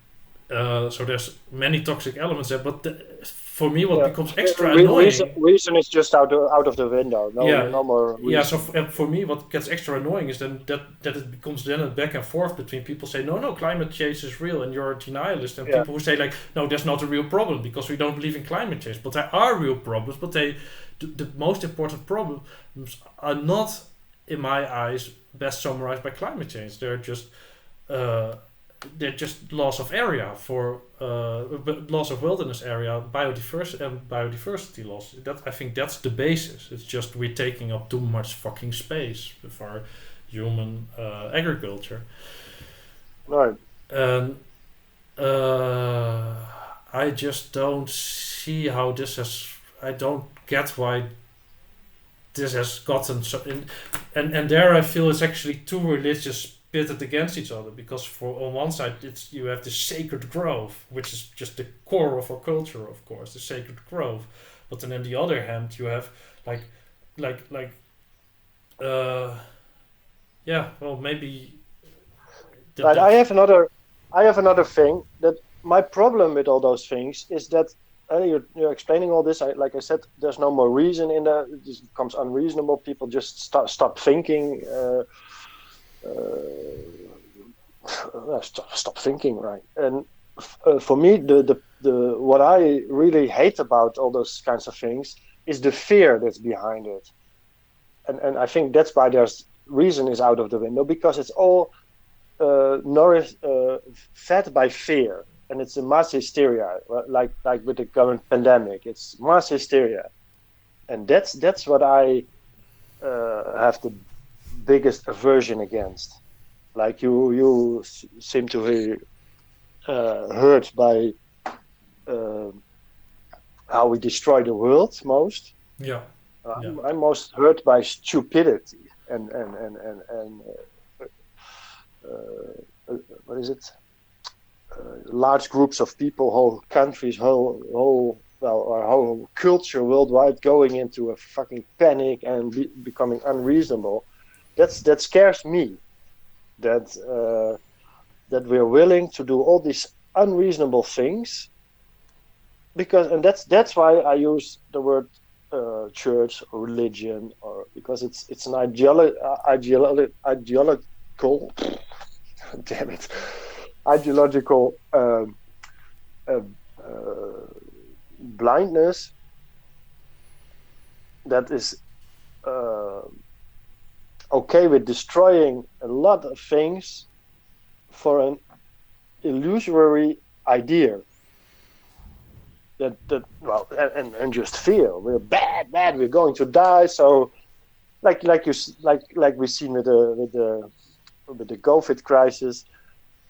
so there's many toxic elements there, but for me, what Yeah. becomes extra annoying. Reason is just out of the window. No more Yeah. reason. So for me, what gets extra annoying is then that it becomes then a back and forth between people say no, climate change is real, and you're a denialist, and Yeah. people who say like no, there's not a real problem because we don't believe in climate change, but there are real problems. But the most important problems are not, in my eyes, best summarized by climate change. They're just loss of area for loss of wilderness area, biodiversity loss. That I think that's the basis. It's just we're taking up too much fucking space with our human agriculture, Right. and I just don't see how this has. I don't get why this has gotten so. And there I feel it's actually two religious pitted against each other, because for on one side you have the sacred grove, which is just the core of our culture, of course, the sacred grove, but then on the other hand you have maybe But I have another thing that my problem with all those things is that you're explaining all this. Like I said, there's no more reason in there. It just becomes unreasonable. People just stop thinking. Stop thinking, right? And for me, the what I really hate about all those kinds of things is the fear that's behind it, and I think that's why there's reason is out of the window, because it's all nourished, fed by fear, and it's a mass hysteria, like with the current pandemic. It's mass hysteria, and that's what I have the biggest aversion against. Like you seem to be hurt by how we destroy the world most. yeah I'm most hurt by stupidity and what is it? Large groups of people, whole countries, whole our whole culture worldwide going into a fucking panic and becoming unreasonable. That scares me. That we're willing to do all these unreasonable things, and that's why I use the word church or religion, or because it's an ideological damn it, ideological blindness that is okay with destroying a lot of things for an illusory idea that well, and just fear we're bad, we're going to die. So like we've seen with the COVID crisis,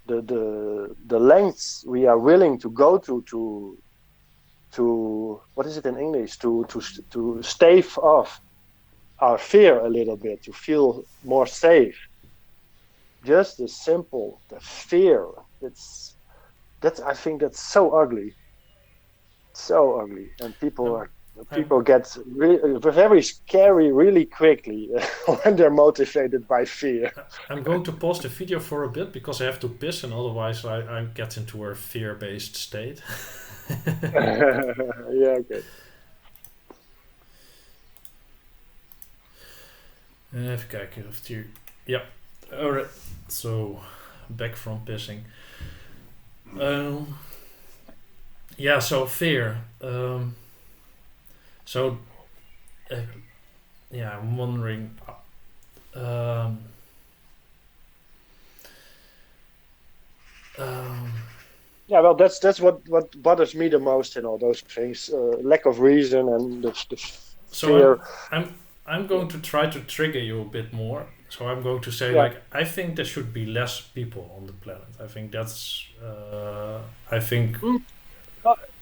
the lengths we are willing to go to what is it in English, to stave off our fear a little bit, to feel more safe. Just the fear. I think that's so ugly, and people get very scary really quickly when they're motivated by fear. I'm going to pause the video for a bit because I have to piss, and otherwise I get into a fear-based state. Yeah, okay. Even kijken of het hier... Ja, alright. So, back from pissing. Yeah, so fear. Yeah, I'm wondering... Yeah, well, that's what bothers me the most in all those things. Lack of reason and the fear. So I'm going to try to trigger you a bit more. So I'm going to say, I think there should be less people on the planet. I think that's.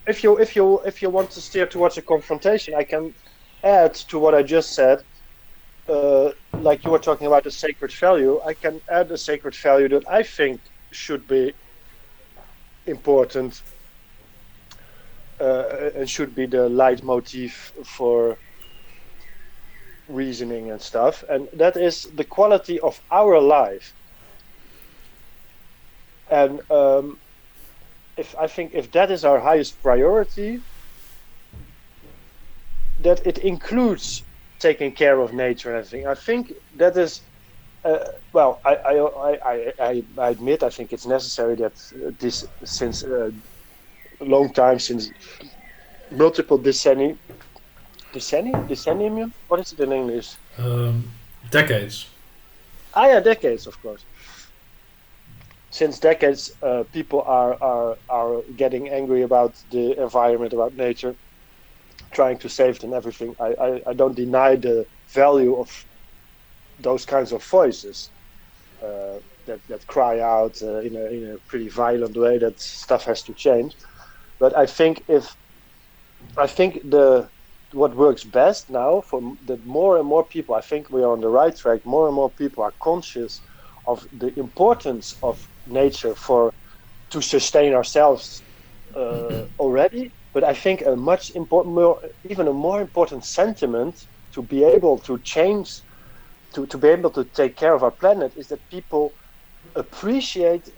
If you want to steer towards a confrontation, I can add to what I just said. Like you were talking about the sacred value, I can add a sacred value that I think should be important and should be the leitmotif for reasoning and stuff, and that is the quality of our life. And if that is our highest priority, that it includes taking care of nature and everything. I think that is well. I admit I think it's necessary that this since a long time, since multiple decennium. What is it in English? Decades. Ah, yeah, decades, of course. Since decades, people are getting angry about the environment, about nature, trying to save it and everything. I don't deny the value of those kinds of voices that cry out in a pretty violent way that stuff has to change. But I think what works best now for that more and more people, I think we are on the right track. More and more people are conscious of the importance of nature to sustain ourselves already. But I think even a more important sentiment to be able to change, to be able to take care of our planet, is that people appreciate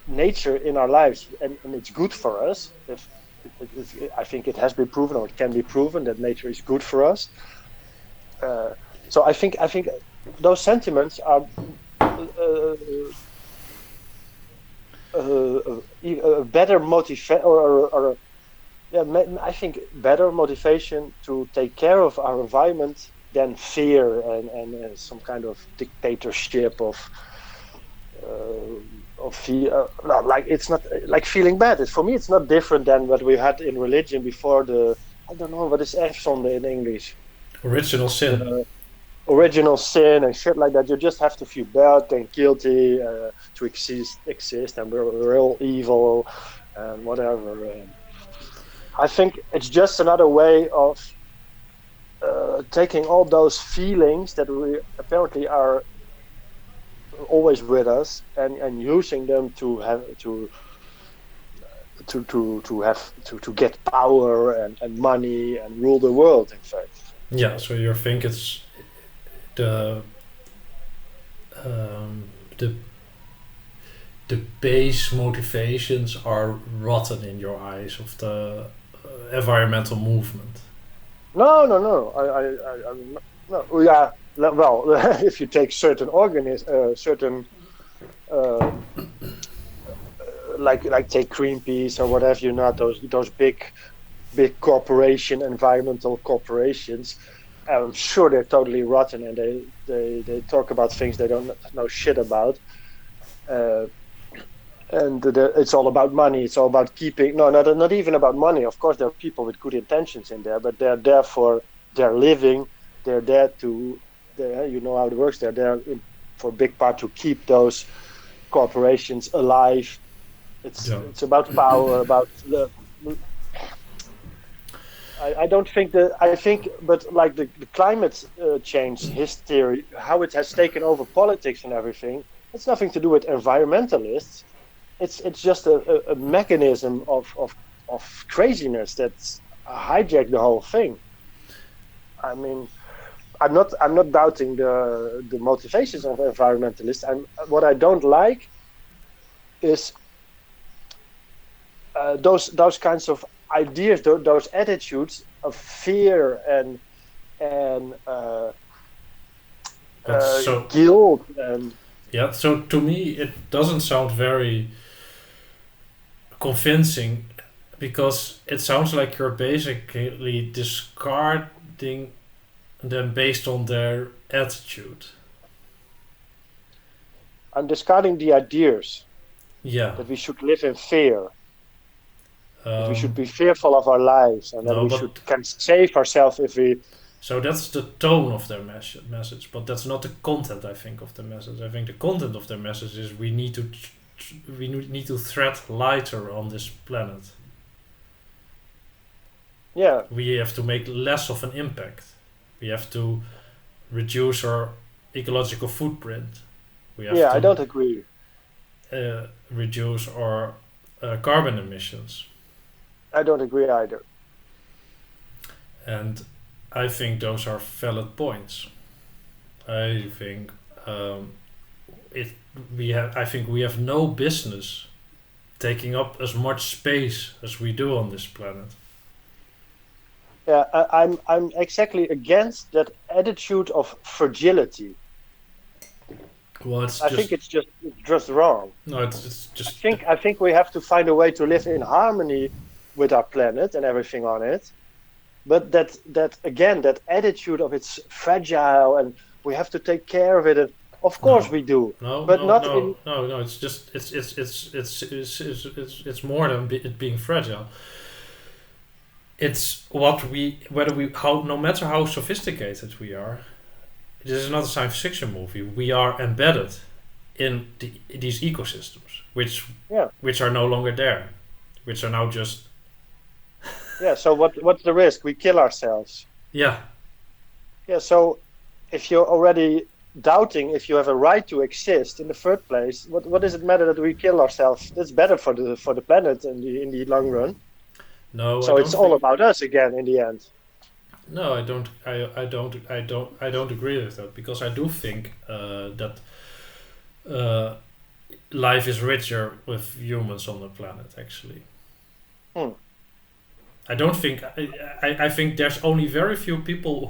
nature in our lives, and it's good for us. I think it has been proven, or it can be proven, that nature is good for us. So I think those sentiments are a better motivation, or yeah, I think better motivation to take care of our environment than fear and some kind of dictatorship of fear. No, like it's not like feeling bad. For me, it's not different than what we had in religion before I don't know what is zonde in English. Original sin. Original sin and shit like that. You just have to feel bad and guilty to exist, and we're all evil and whatever. I think it's just another way of taking all those feelings that we apparently are always with us and using them to have to get power and money and rule the world. In fact. Yeah. So you think it's the the the base motivations are rotten in your eyes of the environmental movement. No. No. Yeah. Well, if you take certain certain like take Greenpeace or whatever, those big environmental corporations. I'm sure they're totally rotten, and they talk about things they don't know shit about. And it's all about money. It's all about keeping. No, not even about money. Of course, there are people with good intentions in there, but they're there for their living. They're there to, you know how it works. They're there for a big part to keep those corporations alive. It's about power, about the. I don't think that. I think, but like the climate change history, how it has taken over politics and everything, it's nothing to do with environmentalists. It's just a mechanism of craziness that's hijacked the whole thing. I mean, I'm not doubting the motivations of environmentalists. What I don't like is those kinds of ideas, those attitudes of fear and guilt. Yeah, so to me it doesn't sound very convincing, because it sounds like you're basically discarding them based on their attitude. I'm discarding the ideas. Yeah. That we should live in fear. That we should be fearful of our lives, and that we can save ourselves if we. So that's the tone of their message, but that's not the content. I think of the message. I think the content of their message is we need to tread lighter on this planet. Yeah. We have to make less of an impact. We have to reduce our ecological footprint. We have I don't agree. Reduce our carbon emissions. I don't agree either. And I think those are valid points. I think I think we have no business taking up as much space as we do on this planet. Yeah, I'm exactly against that attitude of fragility. Well, it's I think just it's just wrong. no, it's I just think I think we have to find a way to live in harmony with our planet and everything on it. But that again, that attitude of it's fragile and we have to take care of it. And of course no, we do, no, but no, not in. no, no, no. It's just it's more than it being fragile. It's what we whether we how no matter how sophisticated we are. This is not a science fiction movie. We are embedded in these ecosystems, Yeah, which are no longer there, which are now just yeah. So what's the risk? We kill ourselves. yeah. Yeah. So if you're already doubting if you have a right to exist in the first place, what does it matter that we kill ourselves? That's better for the planet in the long run. No, I So don't it's all think. about us again in the end. No, I don't. I don't agree with that because I do think that uh, life is richer with humans on the planet. Actually, Hmm. I don't think. I think there's only very few people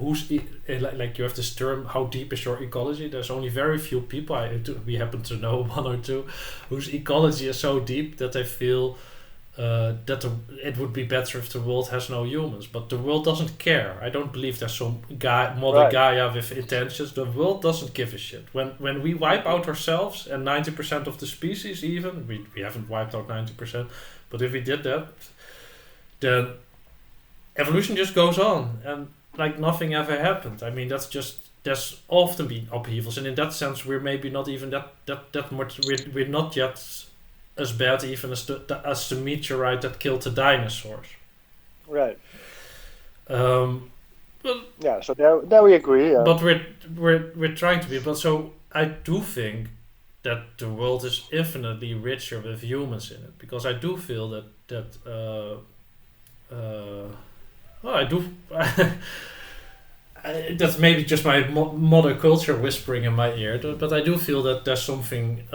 like you have this term. How deep is your ecology? There's only very few people. We happen to know one or two whose ecology is so deep that they feel it would be better if the world has no humans, but the world doesn't care. I don't believe there's some guy, Mother Right. Gaia with intentions. The world doesn't give a shit. When we wipe out ourselves and 90% of the species, even we haven't wiped out 90%, but if we did that, then evolution just goes on and like nothing ever happened. I mean, there's often been upheavals, and in that sense, we're maybe not even that much. We're not yet as bad even as the meteorite that killed the dinosaurs. Right. Um, but Yeah. So there we agree. Yeah. but we're trying to be. But so I do think that the world is infinitely richer with humans in it because I do feel well, I do. That's maybe just my mother culture whispering in my ear, but I do feel that there's something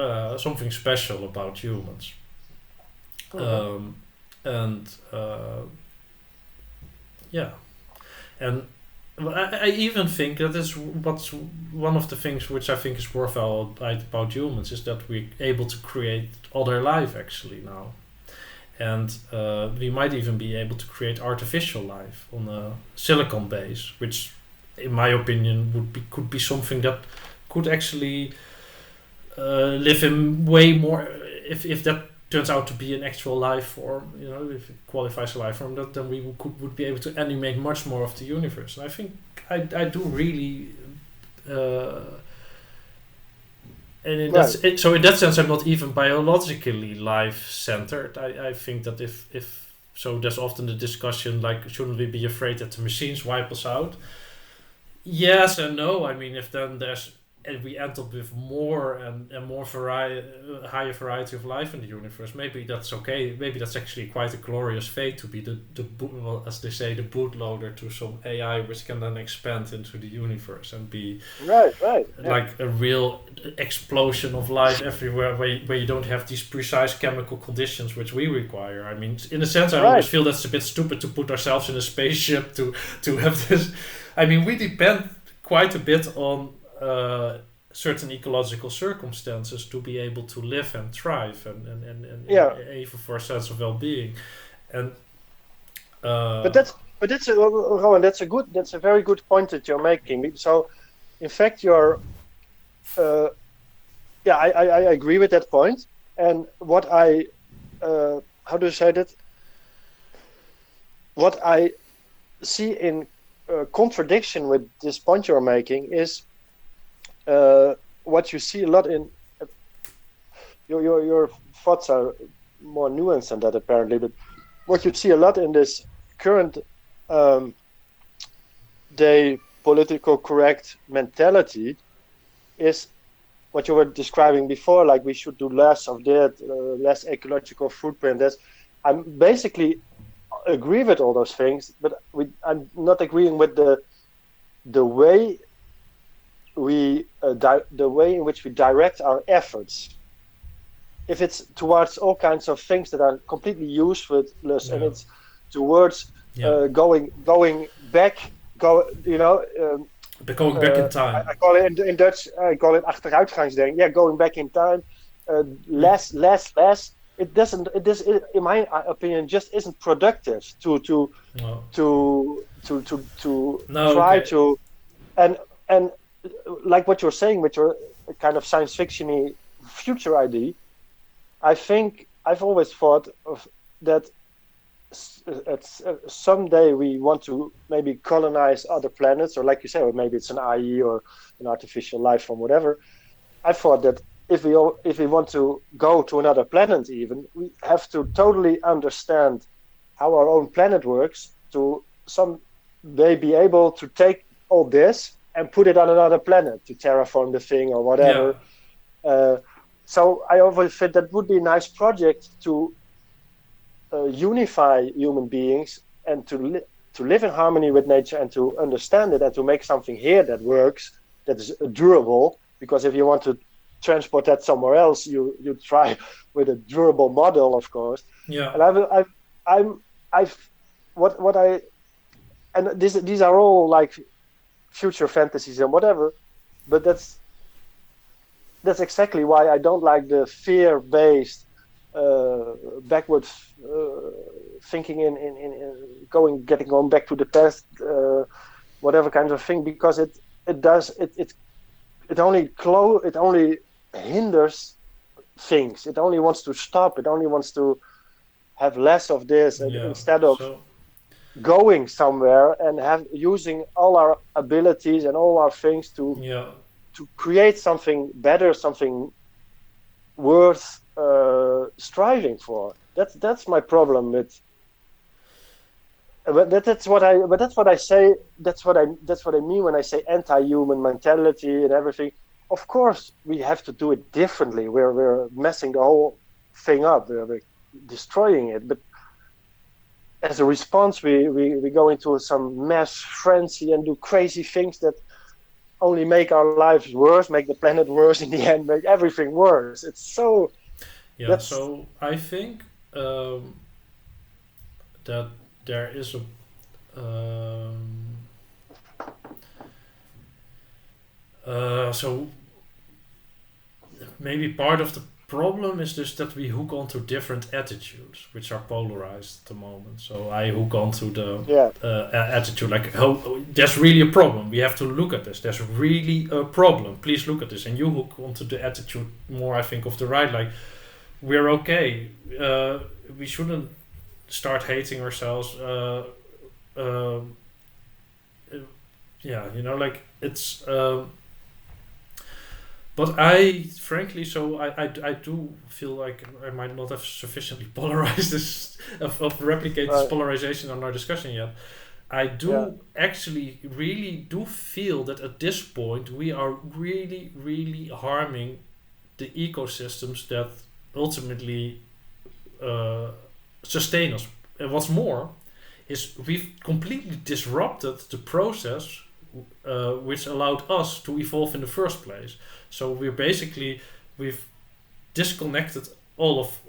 special about humans, Mhm. and yeah, and I even think that is what's one of the things which I think is worthwhile about humans is that we're able to create other life actually now, and we might even be able to create artificial life on a silicon base, which in my opinion could be something that could actually live in way more if that turns out to be an actual life form, if it qualifies a life form, then we would be able to animate much more of the universe. And I think I do really and so in that sense I'm not even biologically life centered. I think that if so there's often the discussion like shouldn't we be afraid that the machines wipe us out? Yes and no. I mean, if then we end up with more and more higher variety of life in the universe, maybe that's okay. Maybe that's actually quite a glorious fate to be well, as they say, the bootloader to some AI which can then expand into the universe and be Right. Right. Yeah. like a real explosion of life everywhere where you don't have these precise chemical conditions which we require. I mean, in a sense, I always Right. feel that's a bit stupid to put ourselves in a spaceship to have this. I mean, we depend quite a bit on certain ecological circumstances to be able to live and thrive and Yeah. even for a sense of well-being. And But that's Rowan. That's a very good point that you're making. So, in fact, you're. Yeah, I agree with that point. And what I how do you say that? What I see in contradiction with this point you're making is what you see a lot in your thoughts are more nuanced than that apparently, but what you see a lot in this current um, day political correct mentality is what you were describing before, like we should do less of that, less ecological footprint. I basically agree with all those things, but I'm not agreeing with the way the way in which we direct our efforts. If it's towards all kinds of things that are completely useless, and yeah, it's towards going back, Going back in time. I call it in Dutch. I call it achteruitgangsdenken. Yeah, going back in time. Less. It doesn't. In my opinion, just isn't productive to No. No, try okay. to and like what you're saying with your kind of science fictiony future idea. I think I've always thought of that someday we want to maybe colonize other planets, or like you say, or maybe it's an IE or an artificial life form, whatever. I thought that if we want to go to another planet, even we have to totally understand how our own planet works to someday be able to take all this and put it on another planet to terraform the thing or whatever. Yeah. So I always said that would be a nice project to unify human beings and to live in harmony with nature and to understand it and to make something here that works, that is durable. Because if you want to transport that somewhere else, you try with a durable model, of course. Yeah. And these are all like future fantasies and whatever, but that's exactly why I don't like the fear-based backward thinking in getting on back to the past, whatever kind of thing, because it only hinders things. It only wants to stop. It only wants to have less of this, instead of going somewhere and using all our abilities and all our things to create something better, something worth striving for. That's my problem with. But that's what I say. That's what I mean when I say anti-human mentality and everything. Of course, we have to do it differently. We're messing the whole thing up. We're destroying it. But as a response, we go into some mass frenzy and do crazy things that only make our lives worse, make the planet worse in the end, make everything worse. It's so. Yeah. So I think that there is so maybe part of the problem is just that we hook onto different attitudes, which are polarized at the moment. So I hook onto the attitude like, oh, there's really a problem. We have to look at this. There's really a problem. Please look at this. And you hook onto the attitude more, I think, of the right, like, we're okay. We shouldn't start hating ourselves. Like it's. But I, frankly, I do feel like I might not have sufficiently polarized this, of replicate this polarization on our discussion yet. I do actually really do feel that at this point we are really, really harming the ecosystems that ultimately sustain us. And what's more is we've completely disrupted the process which allowed us to evolve in the first place. So we've disconnected all of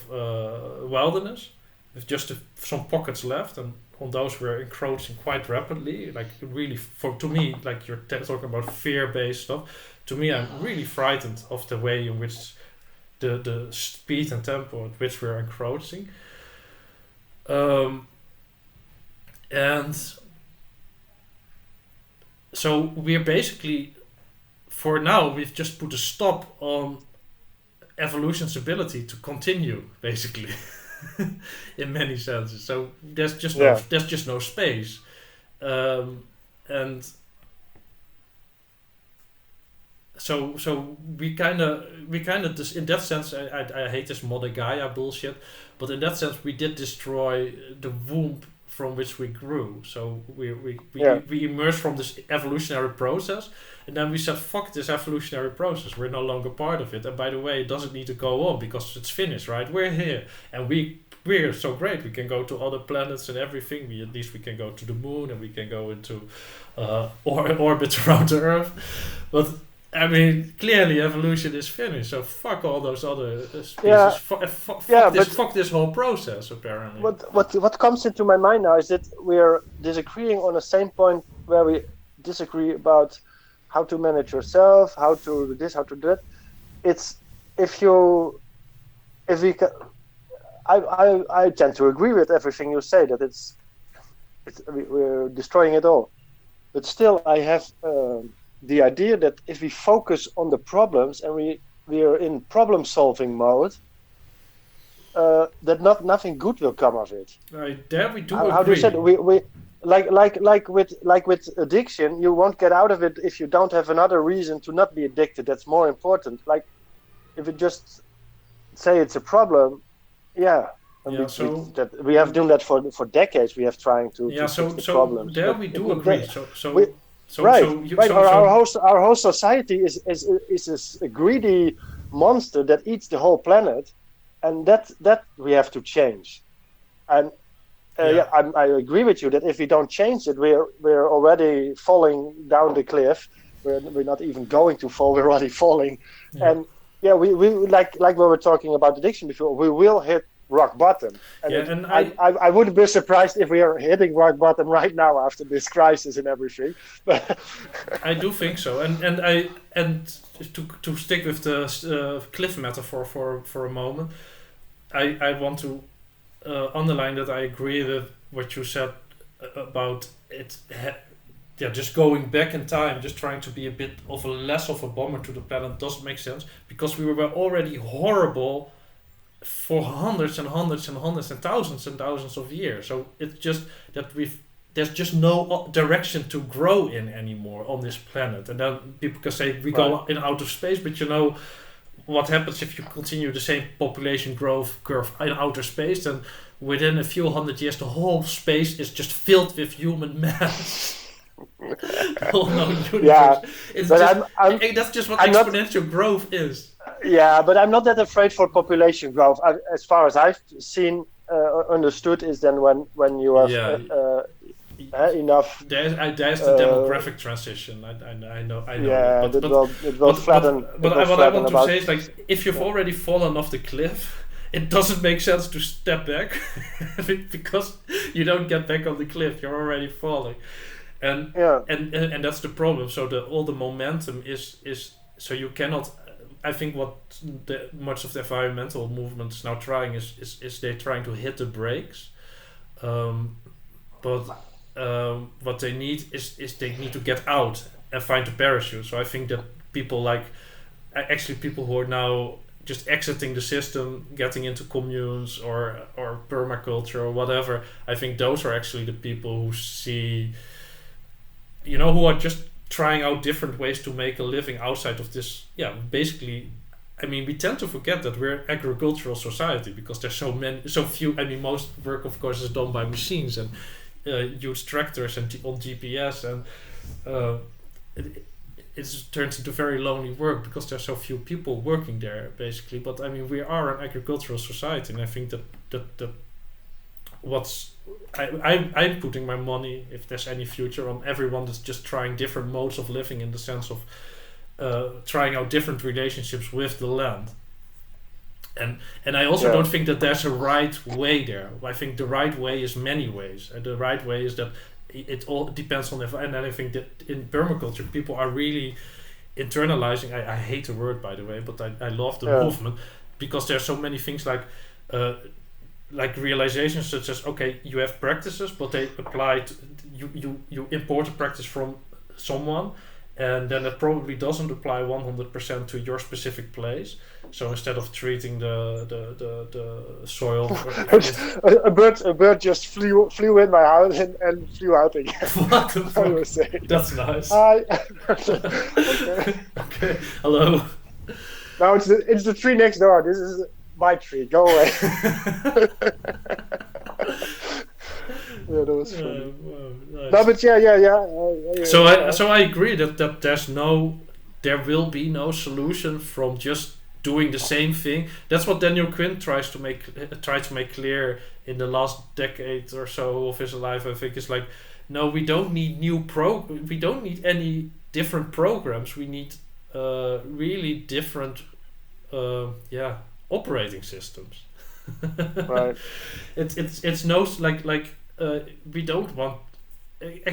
wilderness with just some pockets left, and on those we're encroaching quite rapidly. Like really, to me, like you're talking about fear-based stuff. To me, I'm really frightened of the way in which the speed and tempo at which we're encroaching. And so we're basically, for now, we've just put a stop on evolution's ability to continue, basically, in many senses. So there's just no space, and so we kind of in that sense, I hate this Mother Gaia bullshit, but in that sense we did destroy the womb from which we grew. So we emerged from this evolutionary process, and then we said, fuck this evolutionary process, we're no longer part of it, and by the way, it doesn't need to go on because it's finished, right? We're here, and we're so great, we can go to other planets and everything. At least we can go to the moon, and we can go into orbit around the Earth. But I mean, clearly evolution is finished, so fuck all those other species. Yeah, Fuck this whole process, apparently. what comes into my mind now is that we're disagreeing on the same point where we disagree about how to manage yourself, how to do this, how to do that. It's if we can, I tend to agree with everything you say, that we're destroying it all. But still, I have the idea that if we focus on the problems and we are in problem-solving mode, that nothing good will come of it. There we do How do you say it? We like with addiction, you won't get out of it if you don't have another reason to not be addicted. That's more important. Like if you just say it's a problem, yeah. We have done that for decades. We have trying to fix the problems. There we do agree. Our whole society is a greedy monster that eats the whole planet, and that we have to change. And I agree with you that if we don't change it, we're already falling down the cliff. We're not even going to fall. We're already falling. Yeah. And we like we were talking about addiction before. We will hit rock bottom. And I wouldn't be surprised if we are hitting rock bottom right now after this crisis and everything. I do think so. And to stick with the cliff metaphor for a moment, I want to underline that I agree with what you said about it. Just going back in time, just trying to be a bit of less of a bomber to the planet doesn't make sense, because we were already horrible for hundreds and hundreds and hundreds and thousands of years. So it's just that there's just no direction to grow in anymore on this planet. And then people can say we go in outer space, but what happens if you continue the same population growth curve in outer space? Then within a few hundred years, the whole space is just filled with human mass. Whole known universe. Yeah, it's but just, that's just what exponential growth is. Yeah, but I'm not that afraid for population growth. As far as I've seen, understood, is then when you have enough. There's the demographic transition. I know. Yeah, it will flatten. But what I want to say is, like, if you've already fallen off the cliff, it doesn't make sense to step back because you don't get back on the cliff. You're already falling, and that's the problem. So all the momentum is so you cannot. I think what much of the environmental movement is now trying is they're trying to hit the brakes, but what they need is they need to get out and find the parachute. So I think that people who are now just exiting the system, getting into communes or permaculture or whatever, I think those are actually the people who see, who are just trying out different ways to make a living outside of this. Basically, I mean, we tend to forget that we're an agricultural society because there's so few. I mean, most work, of course, is done by machines and use tractors and on GPS, and it turns into very lonely work because there's so few people working there, basically. But I mean, we are an agricultural society, and I think that I'm putting my money, if there's any future, on everyone that's just trying different modes of living, in the sense of trying out different relationships with the land. And I also don't think that there's a right way there. I think the right way is many ways. And the right way is that it all depends on and I think that in permaculture people are really internalizing. I hate the word, by the way, but I love the movement, because there's so many things like realizations such as, okay, you have practices, but they apply to, you import a practice from someone, and then it probably doesn't apply 100% to your specific place. So instead of treating the soil, a bird just flew in my house and flew out again. What the fuck? That's nice. Okay. Hello. Now it's the tree next door. This is my tree. Go away. That was funny. Nice. No, but yeah. So I agree that there will be no solution from just doing the same thing. That's what Daniel Quinn tried to make clear in the last decade or so of his life. I think it's like, no, we don't need we don't need any different programs. We need really different operating systems. Right. It's no we don't want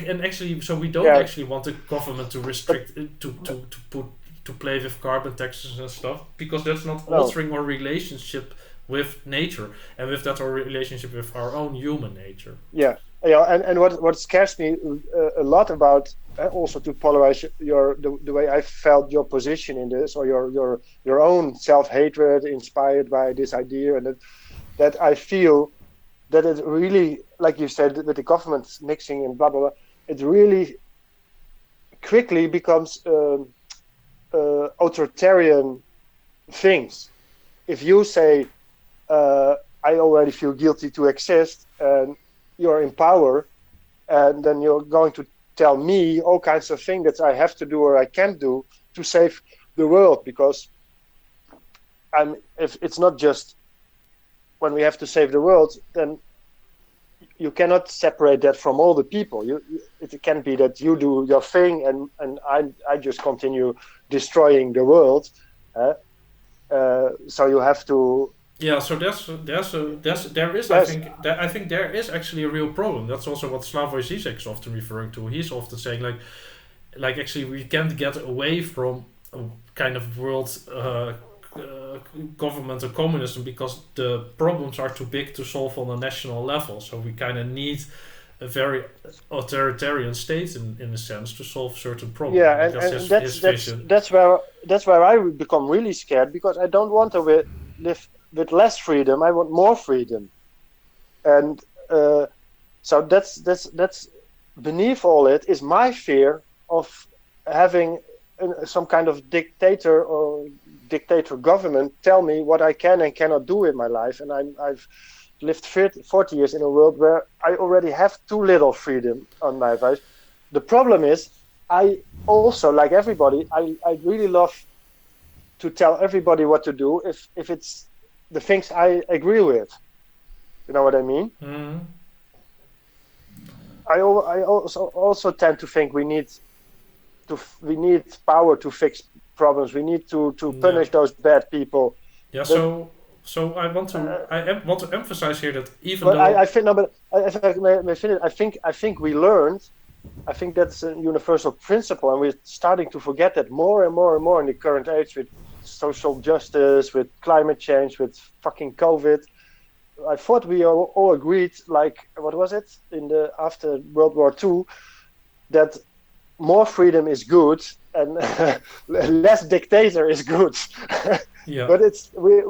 and actually so we don't Yeah. actually want the government to restrict to play with carbon taxes and stuff, because that's not No. altering our relationship with nature, and with that our relationship with our own human nature. Yeah. Yeah. And what scares me a lot about also to polarize the way I felt your position in this, or your own self-hatred inspired by this idea, and that I feel that it really, like you said, with the government mixing and blah blah blah, it really quickly becomes authoritarian things. If you say, I already feel guilty to exist, and you're in power, and then you're going to tell me all kinds of things that I have to do or I can't do to save the world, because if it's not just when we have to save the world, then you cannot separate that from all the people. It can be that you do your thing and I just continue destroying the world. So you have to. Yeah, so there is Yes. I think there is actually a real problem. That's also what Slavoj Žižek is often referring to. He's often saying like actually we can't get away from a kind of world government or communism, because the problems are too big to solve on a national level. So we kind of need a very authoritarian state in a sense to solve certain problems. Yeah, Like, and his vision. that's where I would become really scared, because I don't want to live with less freedom. I want more freedom, and so that's beneath all it is my fear of having some kind of dictator or dictator government tell me what I can and cannot do in my life. And I've lived 40 years in a world where I already have too little freedom on my life. The problem is, I also, like everybody, I really love to tell everybody what to do if it's the things I agree with. You know what I mean? Mm. I also tend to think we need power to fix problems. We need to punish those bad people. Yeah. But, so I want to emphasize here that even but though I think no, but if I may finish, I think we learned. I think that's a universal principle, and we're starting to forget that more and more and more in the current age, with social justice, with climate change, with fucking COVID. I thought we all agreed, like, what was it after World War II, that more freedom is good and less dictator is good. yeah. But we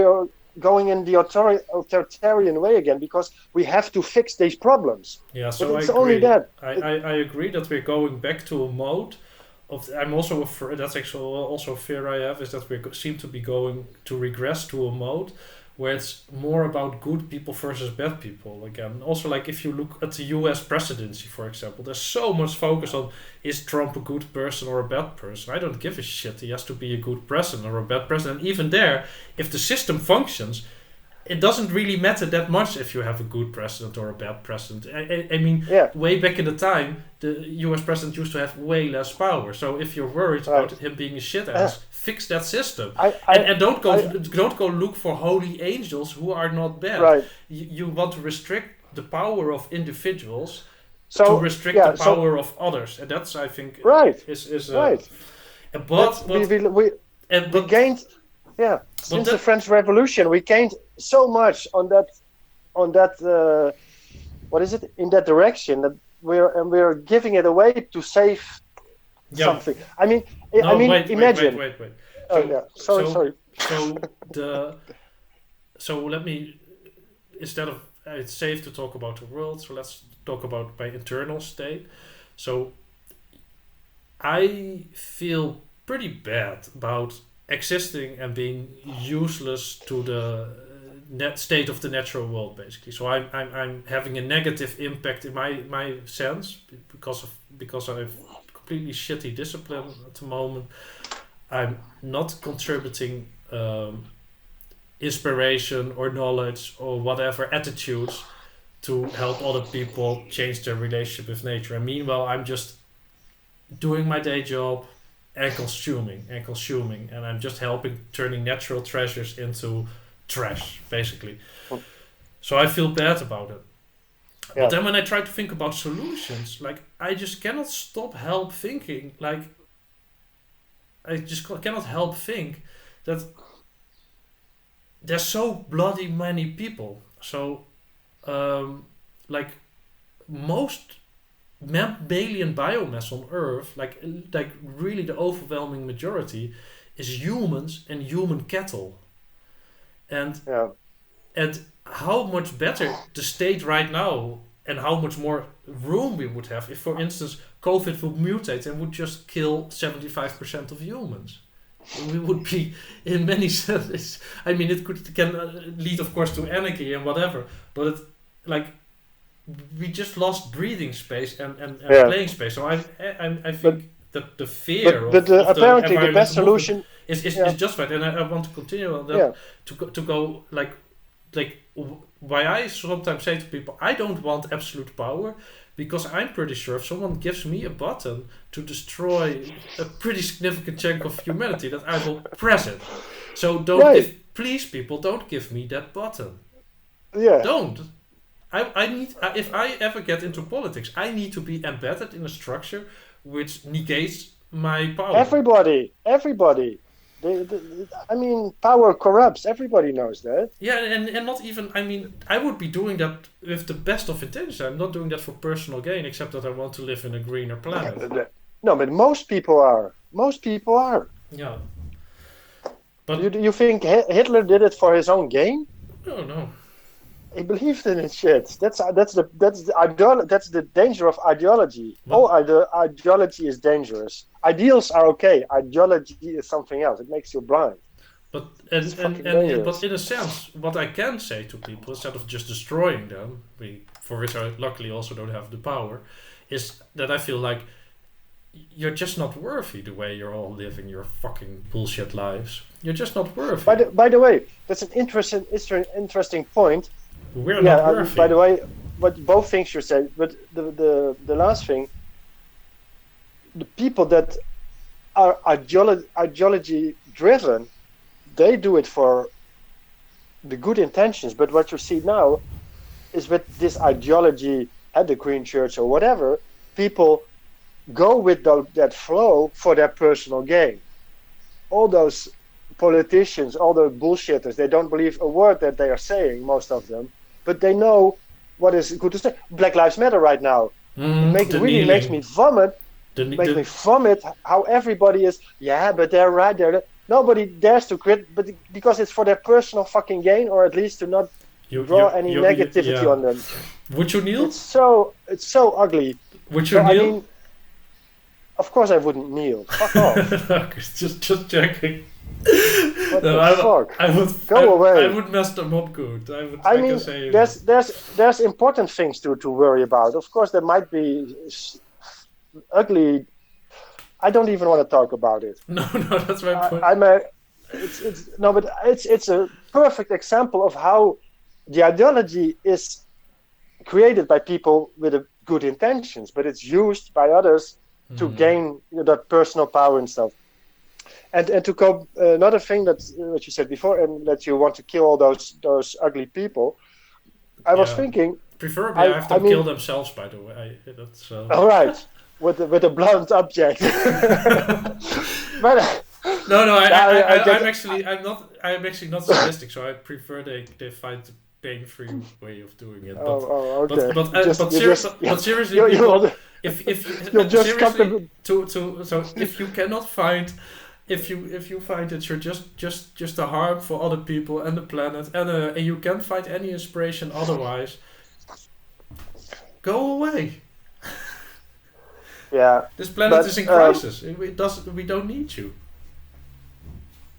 are going in the authoritarian way again, because we have to fix these problems. Yeah, so but it's I agree. only that. I agree that we're going back to a mode of. I'm also afraid, that's actually also a fear I have, is that we seem to be going to regress to a mode where it's more about good people versus bad people again. Also, like if you look at the US presidency, for example, there's so much focus on, is Trump a good person or a bad person? I don't give a shit. He has to be a good president or a bad president. Even there, if the system functions, it doesn't really matter that much if you have a good president or a bad president. I mean, way back in the time, the US president used to have way less power. So if you're worried about him being a shit ass, fix that system. And don't go look for holy angels who are not bad. Right. You want to restrict the power of individuals to restrict the power of others, and that's, I think, is right. But we gained. Yeah, since the French Revolution, we gained so much on that. What is it, in that direction, that we're giving it away to save something. I mean, imagine. Wait. Sorry. So let me, instead of, it's safe to talk about the world, so let's talk about my internal state. So I feel pretty bad about existing and being useless to the state of the natural world, basically. So I'm having a negative impact in my sense because I've completely shitty discipline at the moment. I'm not contributing inspiration or knowledge or whatever attitudes to help other people change their relationship with nature. And meanwhile, I'm just doing my day job, and consuming, and I'm just helping turning natural treasures into trash, basically. So I feel bad about it. Yeah. But then when I try to think about solutions, like I just cannot help thinking, like I just cannot help think that there's so bloody many people. So, like most mammalian biomass on Earth, like really the overwhelming majority, is humans and human cattle. And how much better the state right now, and how much more room we would have if, for instance, COVID would mutate and would just kill 75% of humans. We would be, in many senses, I mean, it can lead, of course, to anarchy and whatever, but it, like, we just lost breathing space and playing space. So I think that the fear but of apparently the the best solution is just right, and I want to continue on that to go like why I sometimes say to people, I don't want absolute power, because I'm pretty sure if someone gives me a button to destroy a pretty significant chunk of humanity, that I will press it. So please people, don't give me that button. Don't. I need, if I ever get into politics, I need to be embedded in a structure which negates my power. Everybody. I mean, power corrupts. Everybody knows that. Yeah, and not even, I mean, I would be doing that with the best of intentions. I'm not doing that for personal gain, except that I want to live in a greener planet. No, but most people are. Yeah. But you think Hitler did it for his own gain? No. He believed in it shit. That's the danger of ideology. All ideology is dangerous. Ideals are okay. Ideology is something else. It makes you blind. But but in a sense, what I can say to people, instead of just destroying them, for which I luckily also don't have the power, is that I feel like you're just not worthy the way you're all living your fucking bullshit lives. You're just not worthy. By the way, that's an interesting point. We're not worthy. By the way, both things you said, but the last thing, the people that are ideology driven, they do it for the good intentions. But what you see now is with this ideology at the Green Church or whatever, people go with that flow for their personal gain. All those politicians, all the bullshitters, they don't believe a word that they are saying, most of them, but they know what is good to say. Black Lives Matter right now. It really makes me vomit. Makes me vomit how everybody is, but they're right there. Nobody dares to quit, but because it's for their personal fucking gain, or at least to not draw any negativity on them. Would you kneel? It's so ugly. Would you kneel? I mean, of course I wouldn't kneel. Fuck off. just checking. What the fuck? I would go away. I would mess them up good. I mean, there's important things to worry about. Of course, there might be ugly. I don't even want to talk about it. No, that's my point. It's a perfect example of how the ideology is created by people with good intentions, but it's used by others to gain that personal power and stuff. And to go another thing that what you said before, and that you want to kill all those ugly people. I was thinking, preferably I have them kill themselves. By the way, that's all right with a blunt object. But I'm actually not sadistic, so I prefer they find the pain-free way of doing it. Okay. But seriously, people, if you cannot find. If you find that you're just a harm for other people and the planet, and you can't find any inspiration otherwise, go away. Yeah. This planet is in crisis. We don't need you.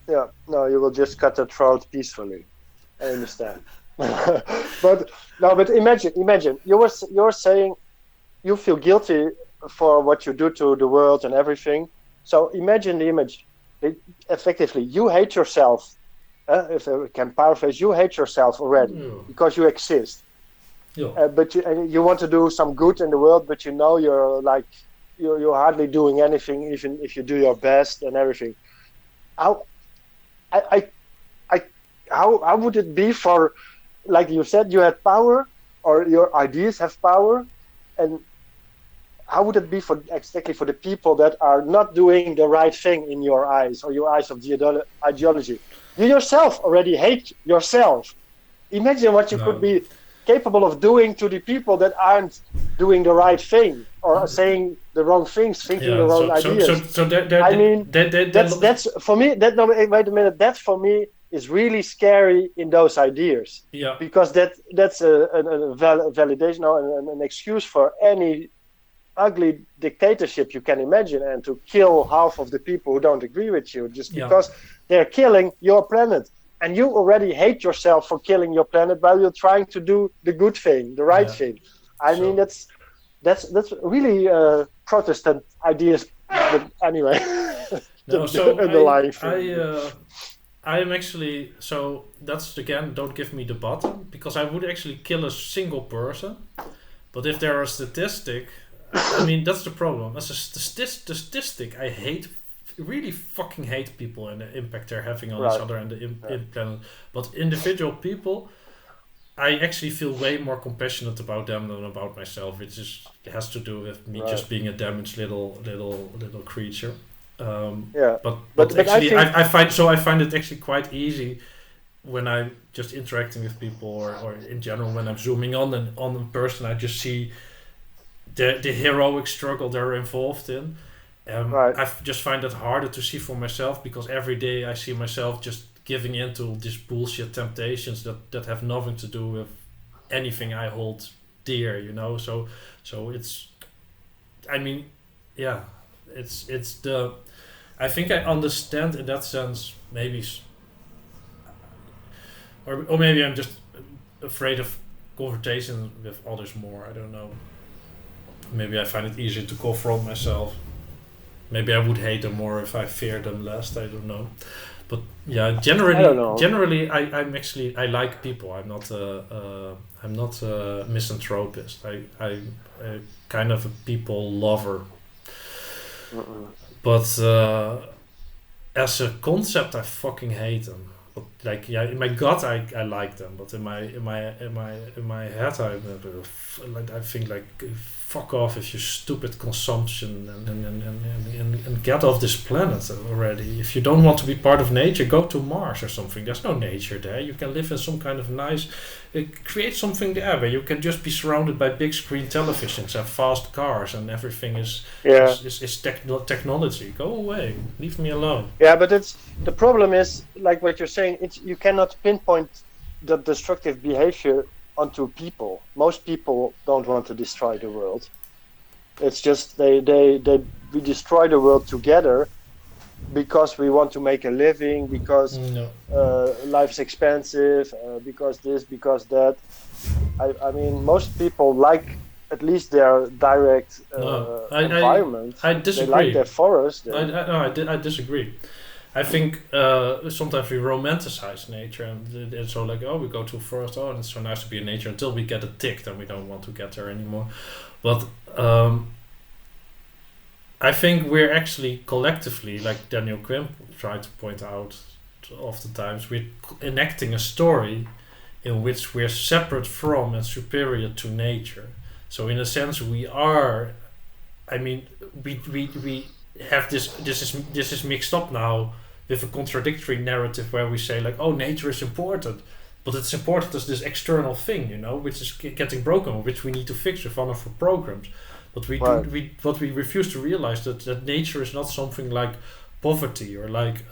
Yeah. No, you will just cut their throat peacefully. I understand. but imagine you're saying you feel guilty for what you do to the world and everything. So imagine the image. Effectively, you hate yourself. If I can paraphrase, you hate yourself already because you exist. Yeah. But you want to do some good in the world, but you know you're like, you're hardly doing anything, even if you do your best and everything. How I, I how would it be for, like you said, you had power, or your ideas have power, and how would it be for exactly for the people that are not doing the right thing in your eyes, or your eyes of the ideology? You yourself already hate yourself. Imagine what you could No. be capable of doing to the people that aren't doing the right thing, or saying the wrong things, thinking the Yeah. wrong ideas. So I mean, there that's for me. That no, wait a minute. That for me is really scary in those ideas, yeah. because that's a validation or an excuse for any ugly dictatorship you can imagine, and to kill half of the people who don't agree with you just Yeah. because they're killing your planet. And you already hate yourself for killing your planet while you're trying to do the good thing, the right Yeah. thing. I mean, So that's really Protestant ideas, but anyway, no. the So underlying thing. I am actually, so that's again, don't give me the button, because I would actually kill a single person. But if there are a statistic, I mean, that's the problem. As a statistic, I hate, really fucking hate people and the impact they're having on each Right. other and the Yeah. planet. But individual people, I actually feel way more compassionate about them than about myself, which is has to do with me Right. just being a damaged little creature. Yeah. But But I actually, think I find it actually quite easy when I'm just interacting with people, or in general when I'm zooming on a person, I just see the heroic struggle they're involved in. right. Just find it harder to see for myself, because every day I see myself just giving into these bullshit temptations that have nothing to do with anything I hold dear, you know. So it's, I mean, yeah, it's the, I think I understand in that sense, maybe, or maybe I'm just afraid of confrontation with others more. I don't know. Maybe I find it easier to confront myself. Maybe I would hate them more if I fear them less. I don't know. But yeah, I don't know. generally, I'm actually, I like people. I'm not a misanthropist. I'm kind of a people lover. Mm-mm. But as a concept, I fucking hate them. But like, yeah, in my gut, I like them. But in my head, I think like, fuck off with your stupid consumption, and get off this planet already. If you don't want to be part of nature, go to Mars or something. There's no nature there. You can live in some kind of nice, create something there where you can just be surrounded by big screen televisions and fast cars, and everything is Yeah. technology. Go away. Leave me alone. Yeah, but it's the problem is, like what you're saying, it's you cannot pinpoint the destructive behavior onto people. Most people don't want to destroy the world. It's just we destroy the world together because we want to make a living, because No. life's expensive, because this, because that. I mean, most people like at least their direct No, environment. I They disagree. like their forest. I disagree. I think sometimes we romanticize nature, and it's so like, oh, we go to a forest, oh, and it's so nice to be in nature, until we get a tick, then we don't want to get there anymore. But I think we're actually collectively, like Daniel Quinn tried to point out oftentimes, we're enacting a story in which we're separate from and superior to nature. So in a sense, we are. I mean, we have this is mixed up now with a contradictory narrative where we say like, oh, nature is important, but it's important as this external thing, you know, which is getting broken, which we need to fix with one of our programs. But Right. we refuse to realize that nature is not something like poverty, or like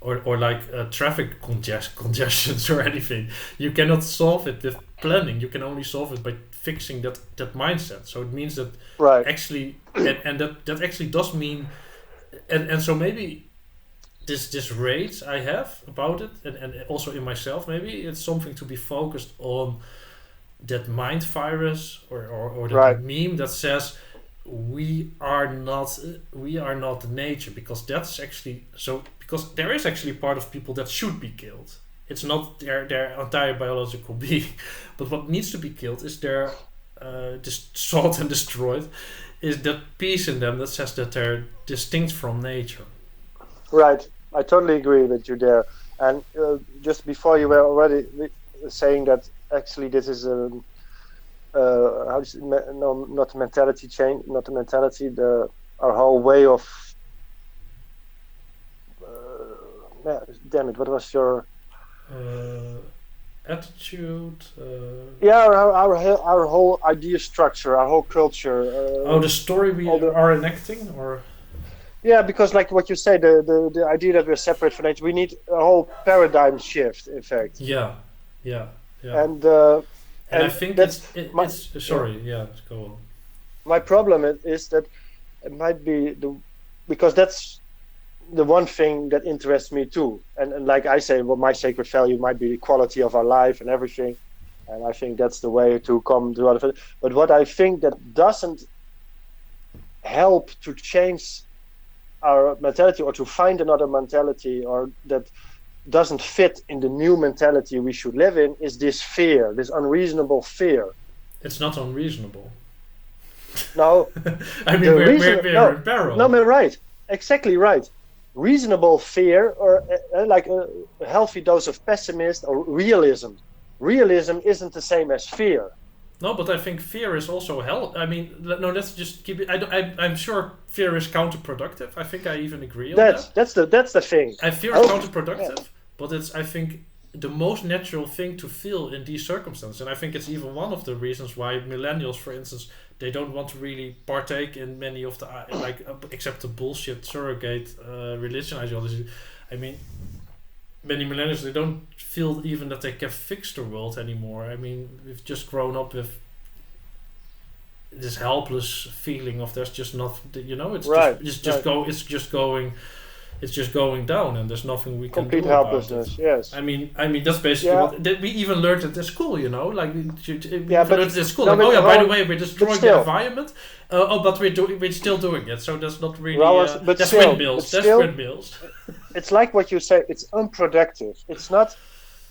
or like traffic congestions or anything. You cannot solve it with planning. You can only solve it by fixing that mindset. So it means that Right. actually, and that actually does mean, and so maybe this rage I have about it, and also in myself, maybe it's something to be focused on, that mind virus, or that Right. meme that says we are not nature, because that's actually so, because there is actually part of people that should be killed. It's not their entire biological being, but what needs to be killed is their sought and destroyed, is that piece in them that says that they're distinct from nature. Right. I totally agree with you there. And just before, you were already saying that actually this is a how do you say, no, not a mentality change, not a mentality, our whole way of damn it, what was your Attitude. Our whole idea structure, our whole culture. The story we are enacting, or because like what you say, the idea that we're separate from nature, we need a whole paradigm shift, in fact. Yeah. And I think it's sorry. Yeah, go on. My problem is that it might be because that's the one thing that interests me too. And like I say, well, my sacred value might be the quality of our life and everything. And I think that's the way to come to other. But what I think that doesn't help to change our mentality, or to find another mentality, or that doesn't fit in the new mentality we should live in, is this fear, this unreasonable fear. It's not unreasonable. No. I mean, we're in peril. No, man, right. Exactly right. Reasonable fear, or like a healthy dose of pessimism or realism. Realism isn't the same as fear. No, but I think fear is also I mean, no, let's just keep it. I'm sure fear is counterproductive. I think I even agree on that. That's the thing. Fear is counterproductive, but it's, I think, the most natural thing to feel in these circumstances. And I think it's even one of the reasons why millennials, for instance, they don't want to really partake in many of the except the bullshit surrogate religion ideology. I mean, many millennials, they don't feel even that they can fix the world anymore. I mean, we've just grown up with this helpless feeling of there's just nothing, it's right, it's just going down, and there's nothing we can do complete about helplessness. it. Yes. I mean that's basically what we even learned at the school. Like we learned at the school. No, by the way, we're destroying the environment. But we're still doing it. So that's not really. That's windmills. That's windmills. It's like what you say. It's unproductive. It's not.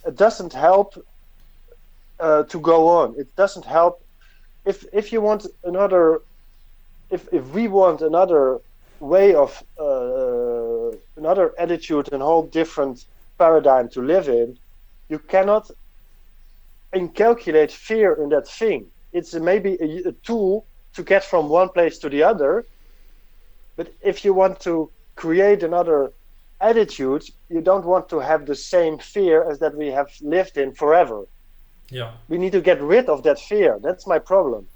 It doesn't help to go on. It doesn't help. If you want another, if we want another way of another attitude and whole different paradigm to live in, you cannot incalculate fear in that thing. It's maybe a tool to get from one place to the other, but if you want to create another attitude, you don't want to have the same fear as that we have lived in forever. Yeah. We need to get rid of that fear. That's my problem.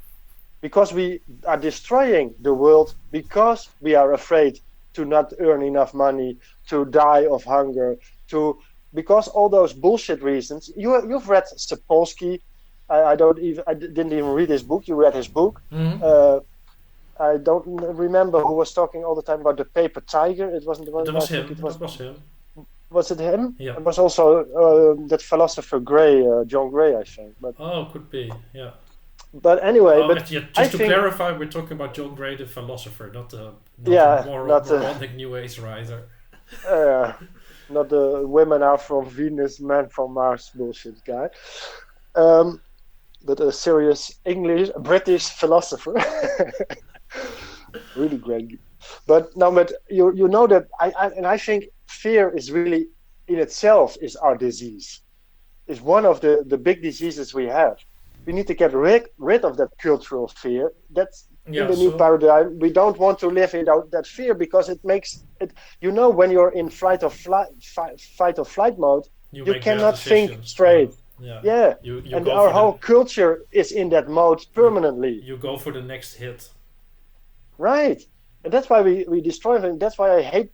Because we are destroying the world, because we are afraid to not earn enough money, to die of hunger, because all those bullshit reasons. You've read Sapolsky. I didn't even read his book. You read his book. Mm-hmm. I don't remember who was talking all the time about the paper tiger. It wasn't the one. That was him. That was him. Was it him? Yeah. It was also that philosopher Gray, John Gray, I think. But could be. Yeah. But anyway, just to clarify, we're talking about John Gray, the philosopher, not the moronic New Age writer. Not the women are from Venus, men from Mars bullshit guy. But a serious British philosopher. Really great. But you know that I think fear is really in itself is our disease. It's one of the big diseases we have. We need to get rid of that cultural fear. That's in the new paradigm. We don't want to live without that fear, because it makes it. When you're in fight or flight mode, you cannot think straight. Yeah. And our whole culture is in that mode permanently. You go for the next hit. Right, and that's why we destroy them. That's why I hate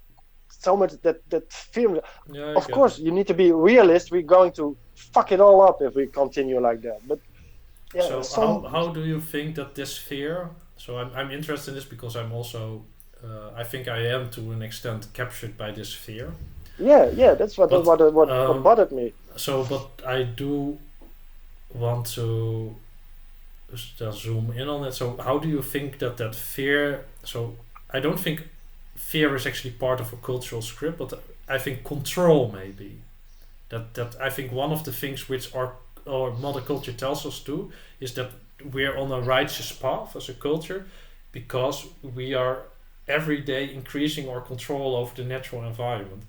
so much that fear. Of course, you need to be realist. We're going to fuck it all up if we continue like that. But how do you think that this fear? So I'm interested in this because I'm also I think I am to an extent captured by this fear. Yeah, that's what bothered me. So, but I do want to zoom in on it. So, how do you think that fear? So, I don't think fear is actually part of a cultural script, but I think control maybe. That I think one of the things which our or mother culture tells us to, is that we're on a righteous path as a culture because we are every day increasing our control over the natural environment.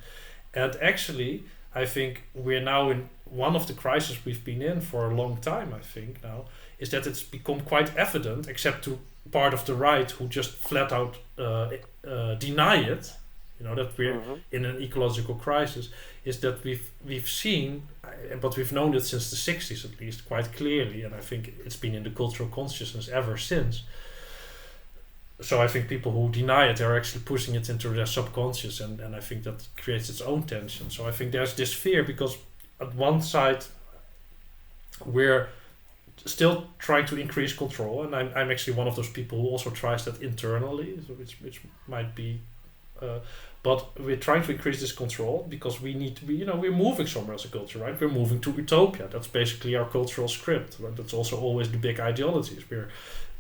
And actually, I think we're now in one of the crises we've been in for a long time, I think now, is that it's become quite evident, except to part of the right who just flat out deny it, that we're in an ecological crisis, is that we've seen, but we've known it since the 60s at least, quite clearly, and I think it's been in the cultural consciousness ever since. So I think people who deny it are actually pushing it into their subconscious, and I think that creates its own tension. So I think there's this fear because at one side we're still trying to increase control, and I'm actually one of those people who also tries that internally, so which might be, but we're trying to increase this control because we need to be, we're moving somewhere as a culture, right? We're moving to utopia. That's basically our cultural script. Right? That's also always the big ideologies. We're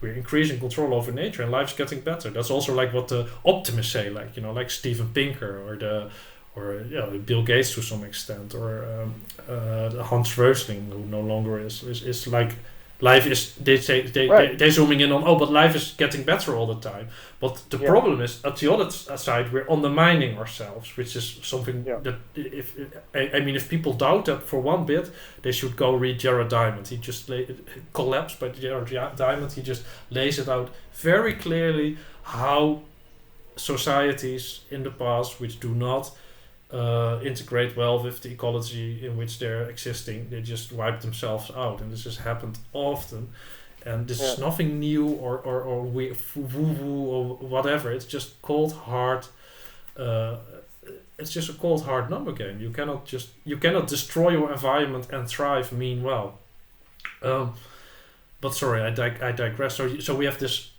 increasing control over nature and life's getting better. That's also like what the optimists say, like Steven Pinker or Bill Gates to some extent, or Hans Rosling, who no longer is like life is. They say they're zooming in on but life is getting better all the time. But the problem is at the other side we're undermining ourselves, which is something that if people doubt that for one bit, they should go read Jared Diamond. He just collapsed by Jared Diamond. He just lays it out very clearly how societies in the past which do not integrate well with the ecology in which they're existing, they just wipe themselves out, and this has happened often, and this is nothing new or woo-woo or whatever. It's just cold hard. It's just a cold hard number game. You cannot destroy your environment and thrive meanwhile. But sorry, I digress. So we have this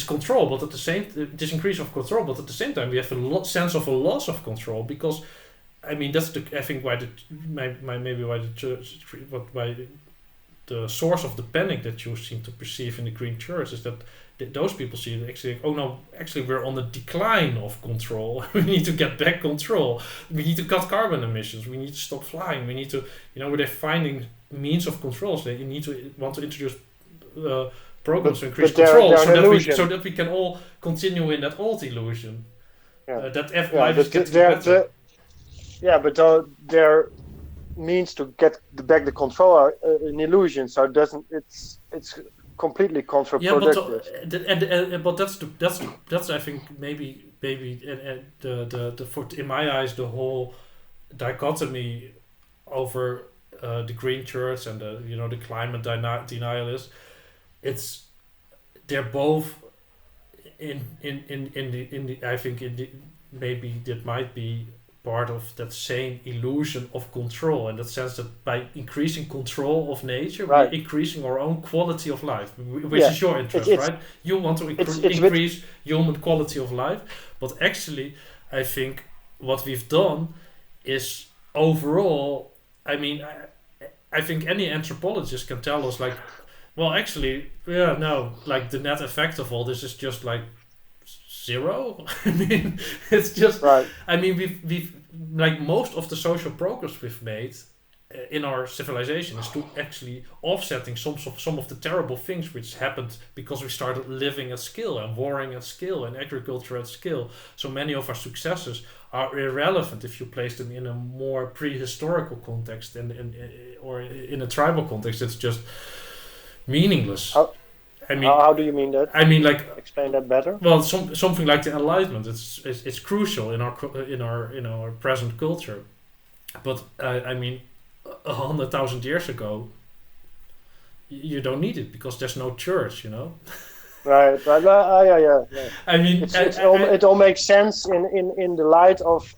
control, but at the same this increase of control, but at the same time we have a sense of a loss of control, because that's why the source of the panic that you seem to perceive in the Green Church is that those people see it actually we're on a decline of control. We need to get back control. We need to cut carbon emissions. We need to stop flying. We need to where they're finding means of controls. They want to introduce programs to increase control, so that we can all continue in that old illusion. That life is getting better. But their means to get back the control are an illusion. So it's completely counterproductive. But that's I think maybe in my eyes the whole dichotomy over the Green Church and the climate denialists. They're both in the I think maybe that might be part of that same illusion of control, in that sense that by increasing control of nature, we're increasing our own quality of life, which is your interest, right? You want to increase human quality of life, but actually I think what we've done is overall, I think any anthropologist can tell us well, actually, the net effect of all this is just zero. It's just. Right. We've most of the social progress we've made in our civilization is to actually offsetting some of the terrible things which happened because we started living at scale and warring at scale and agriculture at scale. So many of our successes are irrelevant if you place them in a more prehistorical context or in a tribal context. It's just meaningless. How do you mean that? Explain that better. Well, something like the Enlightenment. It's crucial in our present culture, but 100,000 years ago, you don't need it because there's no church. Right. Yeah. It all makes sense in the light of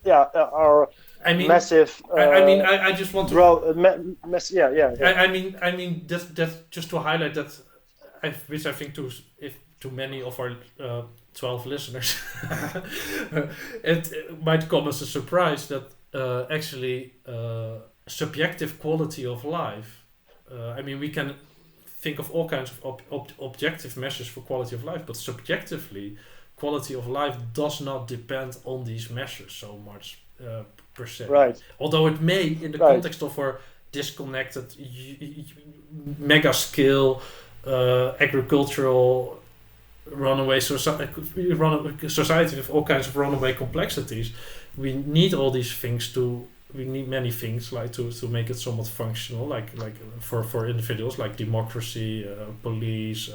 our. Massive. I just want to. That's just to highlight that, which I think to many of our 12 listeners, it might come as a surprise that actually subjective quality of life. We can think of all kinds of objective measures for quality of life, but subjectively, quality of life does not depend on these measures so much. Per se. Right. Although it may, in the context of our disconnected, mega scale, agricultural runaway society with all kinds of runaway complexities. We need all these things we need many things like to make it somewhat functional, like for individuals, like democracy, police.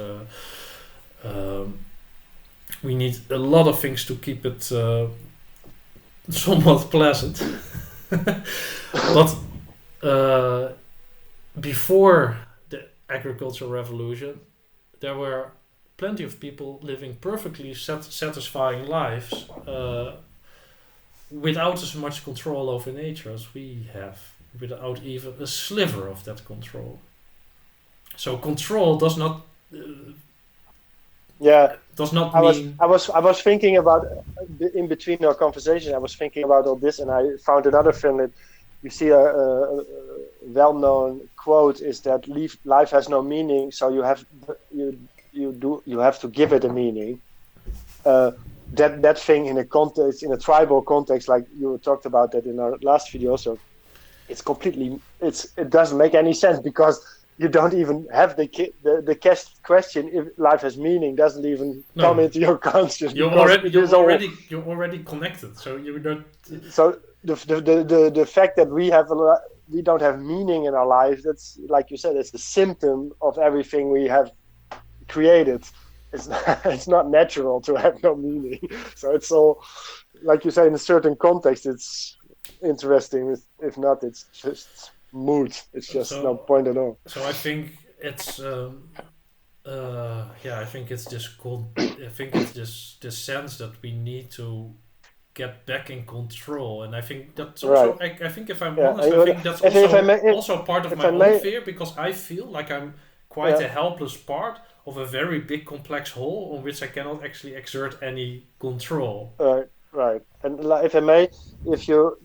We need a lot of things to keep it somewhat pleasant. But before the agricultural revolution, there were plenty of people living perfectly satisfying lives without as much control over nature as we have, without even a sliver of that control. So control does not mean. I was thinking about in between our conversation. I was thinking about all this, and I found another film that you see a well-known quote is that life has no meaning, so you have to give it a meaning. That thing in a context, in a tribal context, like you talked about that in our last video. So it doesn't make any sense, because you don't even have the question if life has meaning doesn't even come into your consciousness. You're already connected, so you don't. So the fact that we don't have meaning in our lives, that's, like you said, it's a symptom of everything we have created. It's not natural to have no meaning. So it's all, like you say, in a certain context, it's interesting. If not, it's just mood. It's just no point at all. So I think it's I think it's this sense that we need to get back in control, and I think that's also right. I think if I'm honest, I think that's also part of my own fear, because I feel like I'm quite a helpless part of a very big complex whole on which I cannot actually exert any control. Right. And if I may, but you're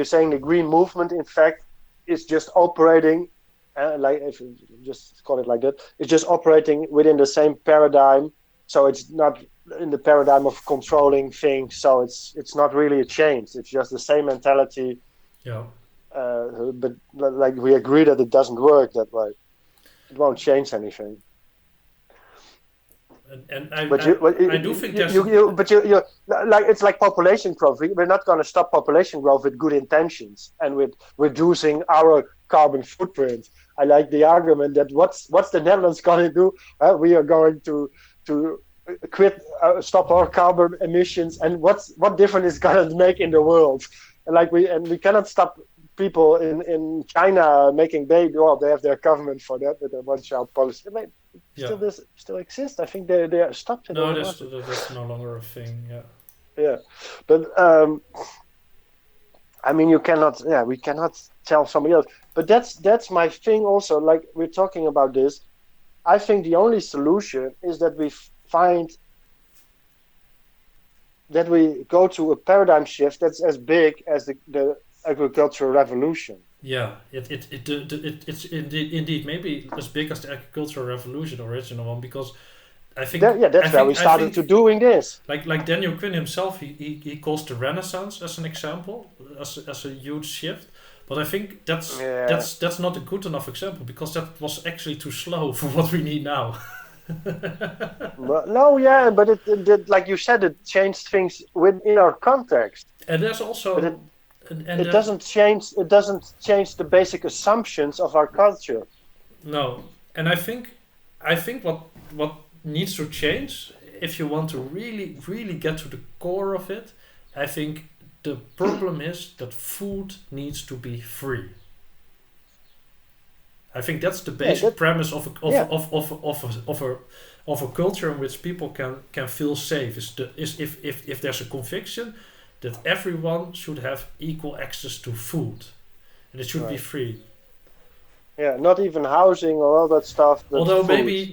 saying the green movement, in fact, is just operating, like, if you just call it like that, it's just operating within the same paradigm. So it's not in the paradigm of controlling things. So it's not really a change. It's just the same mentality. Yeah. But like, we agree that it doesn't work that way. It won't change anything. And I do think there's... you like, it's like population growth. We're not going to stop population growth with good intentions and with reducing our carbon footprint. I like the argument that what's the Netherlands going to do? We are going to stop our carbon emissions, and what difference is going to make in the world? And we cannot stop people in China making babies. Well, they have their government for that with their one-child policy. I mean, still exists. I think they are stopped. No, that's no longer a thing. Yeah. Yeah, but I mean, we cannot tell somebody else. But that's my thing also. Like, we're talking about this. I think the only solution is that we go to a paradigm shift that's as big as the agricultural revolution. Yeah, it's indeed maybe as big as the agricultural revolution, original one, because I think that's where we started to doing this. Like Daniel Quinn himself, he calls the Renaissance as an example, as a huge shift. But I think that's not a good enough example, because that was actually too slow for what we need now. But it like you said, it changed things within our context. And there's also. It doesn't change the basic assumptions of our culture. No, and I think what needs to change, if you want to really, really get to the core of it, I think the problem is that food needs to be free. I think that's the basic premise of a culture in which people can feel safe. Is if there's a conviction that everyone should have equal access to food, and it should be free. Yeah, not even housing or all that stuff. Although maybe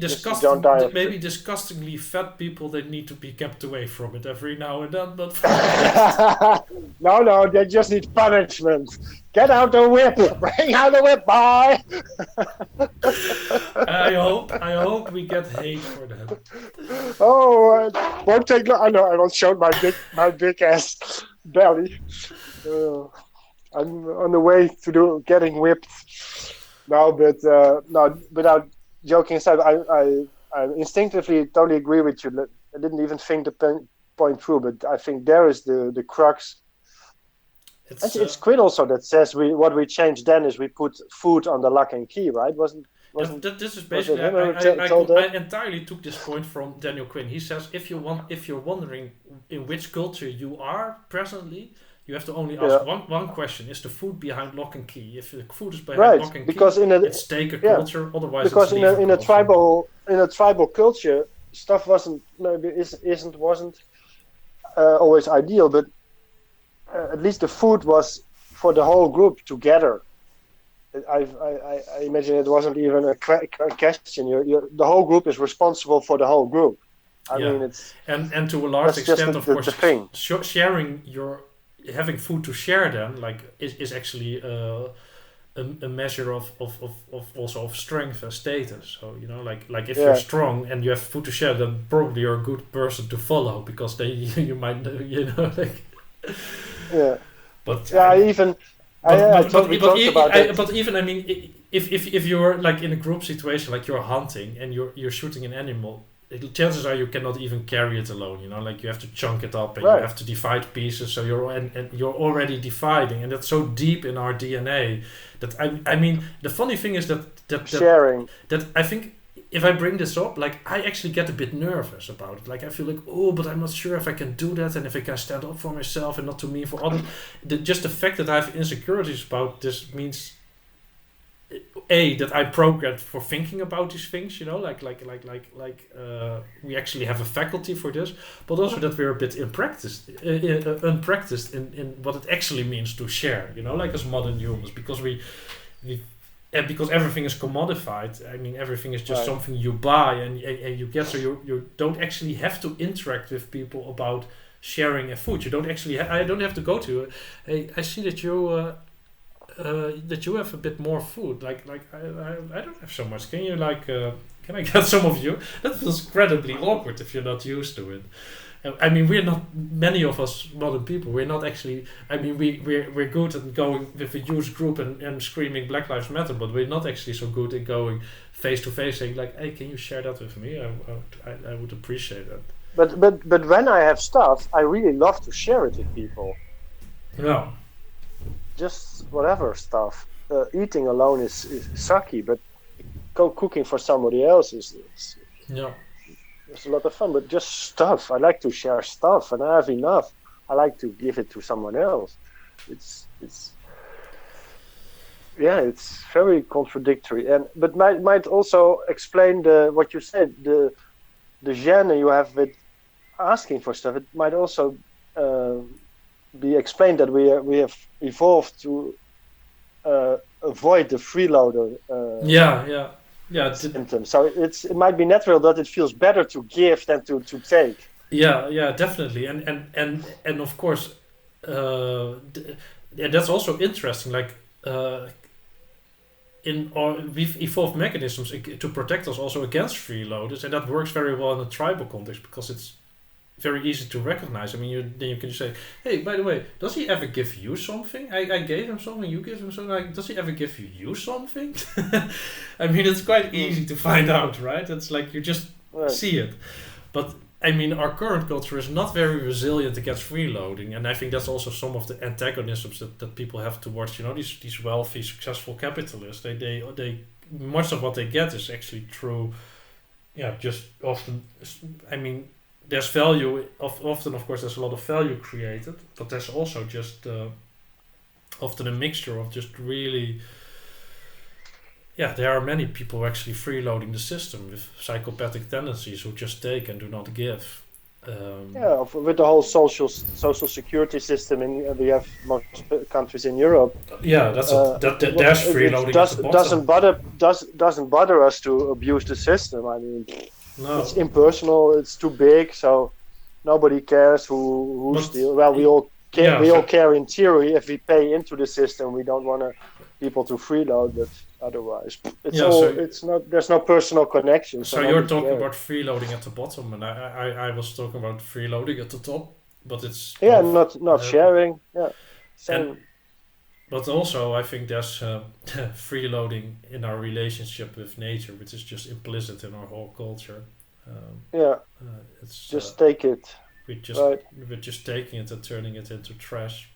disgustingly fat people, they need to be kept away from it every now and then. But no, they just need punishment. Get out the whip! Bring out the whip, boy! I hope we get hate for that. Oh, won't take long. I know. I will show my big ass belly. I'm on the way to getting whipped now, but no. Without joking aside, I instinctively totally agree with you. I didn't even think the point through, but I think there is the crux. It's It's Quinn also that says what we changed then is we put food on the lock and key, right? this is Was it basically him who told I that? entirely took this point from Daniel Quinn. He says if you're wondering in which culture you are presently, you have to only ask Yeah, one question: is the food behind lock and key? If the food is behind right. lock and key, Because in a it's take a yeah, culture. Otherwise, it's because leave a in a culture. tribal culture, stuff wasn't always ideal, but at least the food was for the whole group together. I imagine it wasn't even a question. The whole group is responsible for the whole group. I Yeah, mean, it's and to a large that's just extent, of the course, thing. sharing your having food to share then like is actually a measure of also of strength and status. So like if you're Yeah, strong and you have food to share, then probably you're a good person to follow because they you might like. yeah, But yeah. We talked about that. but even I mean if you're like in a group situation like you're hunting and you're shooting an animal. Chances are you cannot even carry it alone. Like you have to chunk it up and you Right, have to divide pieces. So and you're already dividing, and that's so deep in our DNA that I mean the funny thing is sharing. that I think if I bring this up, like I actually get a bit nervous about it. Like I feel like, oh, but I'm not sure if I can do that and if I can stand up for myself and not to me for others. Just the fact that I have insecurities about this means that I'm programmed for thinking about these things. We actually have a faculty for this, but also that we're a bit unpracticed in what it actually means to share. Like as modern humans, because we and because everything is commodified. I mean, everything is just Right. something you buy and you get. So you don't actually have to interact with people about sharing a food. You don't actually. I don't have to go to. Hey, I see that you have a bit more food. Like I don't have so much. Can you can I get some of you? That feels incredibly awkward if you're not used to it. I mean, we're not many of us modern people. We're not actually. I mean, we're good at going with a huge group and screaming Black Lives Matter, but we're not actually so good at going face to face, saying like, "Hey, can you share that with me? I would appreciate that." But when I have stuff, I really love to share it with people. No. Just whatever stuff. Eating alone is sucky, but cooking for somebody else is Yeah. it's a lot of fun. But just stuff. I like to share stuff, and I have enough. I like to give it to someone else. It's yeah, it's very contradictory, but might also explain what you said, the gene you have with asking for stuff. It might also be explained that we have evolved to avoid the freeloader Yeah. symptom. So it might be natural that it feels better to give than to take. Yeah, definitely, and of course, that's also interesting. Like, we've evolved mechanisms to protect us also against freeloaders, and that works very well in a tribal context because it's very easy to recognize. I mean, then you can say, "Hey, by the way, does he ever give you something? I gave him something. You give him something. Like, does he ever give you something?" I mean, it's quite easy to find out, right? It's like you just Right. see it. But I mean, our current culture is not very resilient against freeloading, and I think that's also some of the antagonisms that people have towards these wealthy, successful capitalists. They much of what they get is actually through, just often. I mean, there's value often, of course, there's a lot of value created, but there's also just often a mixture of just really. Yeah, there are many people actually freeloading the system with psychopathic tendencies who just take and do not give. Yeah, with the whole social security system, we have most countries in Europe. Yeah, there's freeloading at the bottom. Doesn't bother us to abuse the system. I mean, it's No, impersonal. It's too big, so nobody cares who but steals. Well, we all care. yeah, We all so care in theory if we pay into the system. We don't want people to freeload, but otherwise, yeah, so It's not. There's no personal connection, so so you're nobody talking cares. about freeloading at the bottom, and I was talking about freeloading at the top, but it's Yeah, both. not sharing. Yeah, And same. but also I think there's freeloading in our relationship with nature, which is just implicit in our whole culture. Um, Yeah, it's just take it. we just Right. we're just taking it and turning it into trash.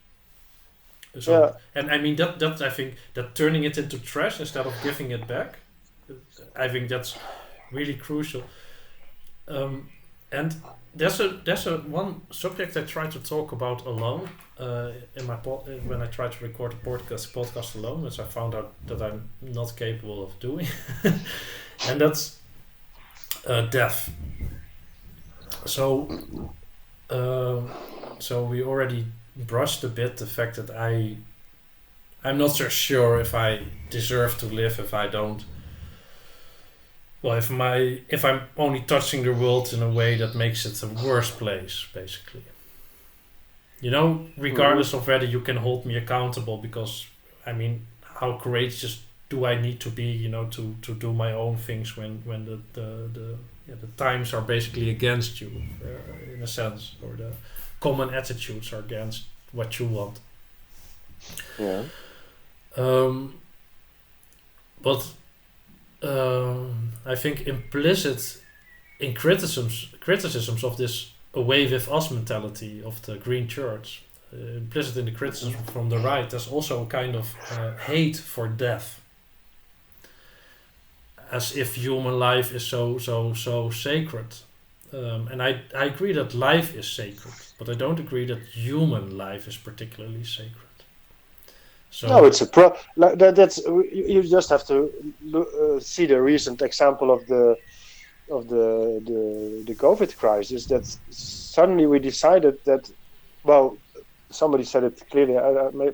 So, Yeah. and I mean that I think that turning it into trash instead of giving it back, I think that's really crucial. And there's a one subject I try to talk about alone in my when I try to record a podcast alone, which I found out that I'm not capable of doing, and that's death. So so we already brushed a bit the fact that I'm not so sure if I deserve to live if I don't. Well, if I'm only touching the world in a way that makes it a worse place, basically. You know, regardless of whether you can hold me accountable, because I mean, how courageous do I need to be, you know, to do my own things when the times are basically against you, in a sense, or the common attitudes are against what you want. Yeah. But I think implicit in criticisms of this away with us mentality of the Green Church, implicit in the criticism from the right, there's also a kind of hate for death, as if human life is so sacred. And I agree that life is sacred, but I don't agree that human life is particularly sacred. So No, it's a like that's you just have to see the recent example of the COVID crisis. That suddenly we decided that, well, somebody said it clearly.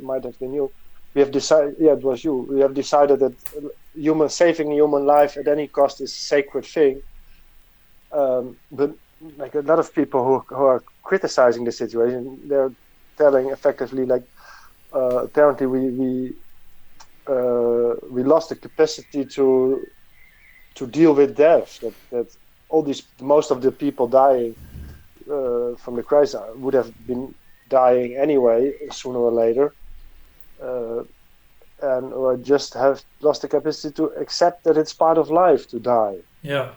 Might have been you. We have decided. Yeah, it was you. We have decided that saving human life at any cost is a sacred thing. But like a lot of people who are criticizing the situation, they're telling effectively like. Apparently, we lost the capacity to deal with death. That all these most of the people dying from the crisis would have been dying anyway sooner or later, and or just have lost the capacity to accept that it's part of life to die. yeah,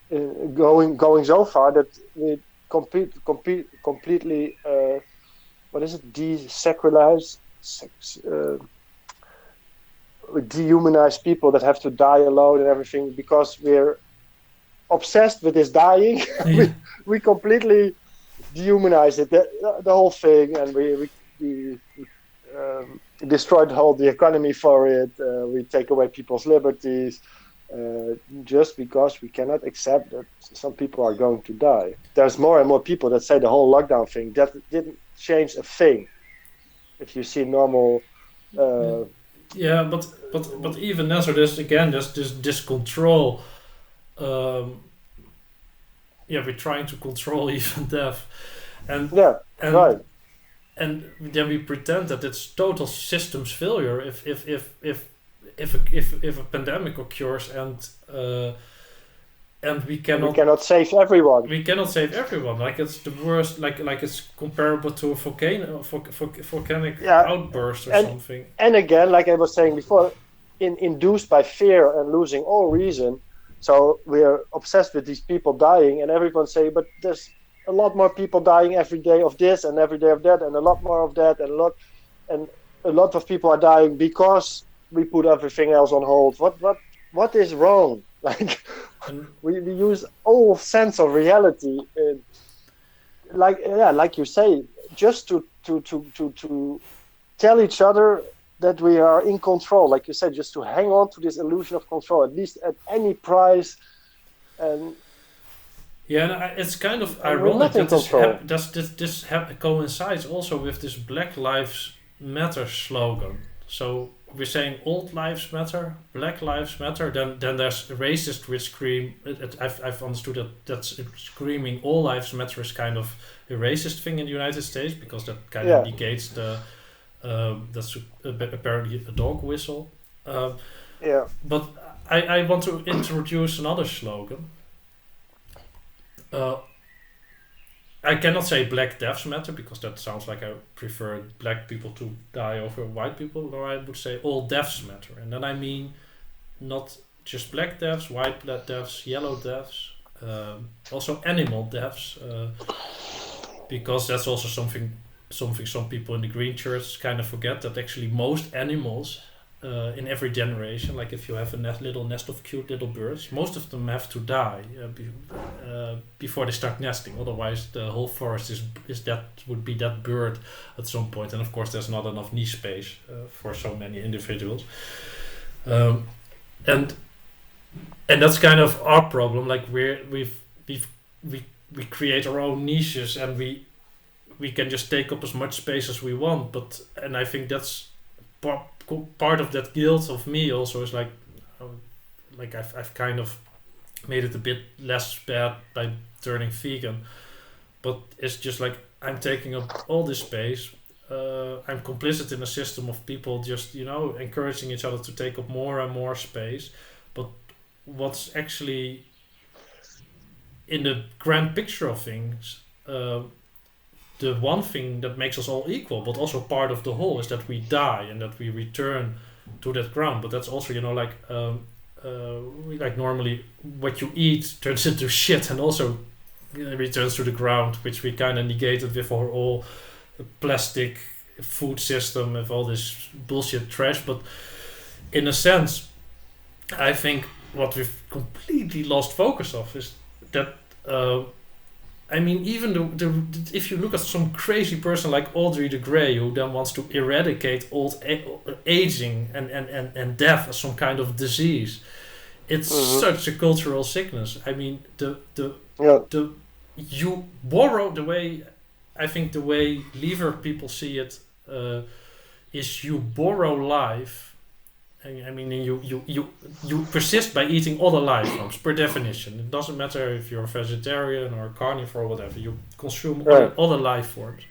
Going so far that we completely what is it, desacralize. Dehumanize people that have to die alone and everything because we're obsessed with this dying. yeah. we completely dehumanize it, the whole thing, and we destroyed the economy for it. We take away people's liberties just because we cannot accept that some people are going to die. There's more and more people that say the whole lockdown thing that didn't change a thing. If you see normal, yeah, but even then, so there's this control. Yeah, we're trying to control even death, and yeah, and right, and then we pretend that it's total systems failure if a pandemic occurs and we we cannot cannot save everyone. save everyone. Like it's the worst. Like it's comparable to a volcanic Yeah, outburst or and something. and again, like I was saying before, induced by fear and losing all reason. So we're obsessed with these people dying, and everyone say, but there's a lot more people dying every day of this and every day of that, and a lot more of that, and a lot of people are dying because we put everything else on hold. What is wrong? Like we use all sense of reality, like you say, just to tell each other that we are in control, like you said, just to hang on to this illusion of control, at least at any price. And yeah, and it's kind of we're ironic not in that this coincides also with this Black Lives Matter slogan. So we're saying old lives matter, Black lives matter. Then there's racist which scream. I've understood that's screaming all lives matter is kind of a racist thing in the United States because that kind of negates the. That's apparently a dog whistle. But I want to introduce another slogan. I cannot say black deaths matter because that sounds like I prefer black people to die over white people, or I would say all deaths matter. And then I mean not just black deaths, white deaths, yellow deaths, also animal deaths, because that's also something some people in the green church kind of forget, that actually most animals in every generation, like if you have a little nest of cute little birds, most of them have to die before they start nesting. Otherwise, the whole forest would be that bird at some point. And of course, there's not enough niche space for so many individuals. And that's kind of our problem. Like we create our own niches, and we can just take up as much space as we want. And I think that's part of that guilt of me also is like I've kind of made it a bit less bad by turning vegan, but it's just like I'm taking up all this space. I'm complicit in a system of people just encouraging each other to take up more and more space. But what's actually in the grand picture of things, the one thing that makes us all equal, but also part of the whole, is that we die and that we return to that ground. But that's also, like normally what you eat turns into shit and also returns to the ground, which we kind of negated with our whole plastic food system, with all this bullshit trash. But in a sense, I think what we've completely lost focus of is that even if you look at some crazy person like Audrey the Grey, who then wants to eradicate aging and death as some kind of disease, it's such a cultural sickness. I mean, you borrow the way Lever people see it is you borrow life. I mean, you persist by eating other life forms per definition. It doesn't matter if you're a vegetarian or a carnivore or whatever. You consume other life forms,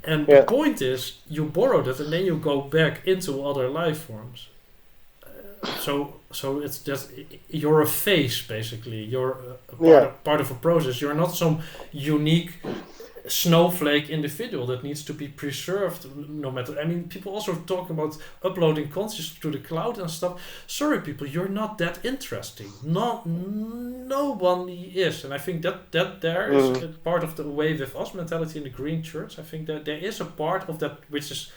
and the point is you borrow that and then you go back into other life forms. So it's just you're a phase basically. You're part of a process. You're not some unique snowflake individual that needs to be preserved no matter. I mean, people also talk about uploading consciousness to the cloud and stuff. Sorry people, you're not that interesting. No one is. And I think that there is a part of the way with us mentality in the green church. I think that there is a part of that which is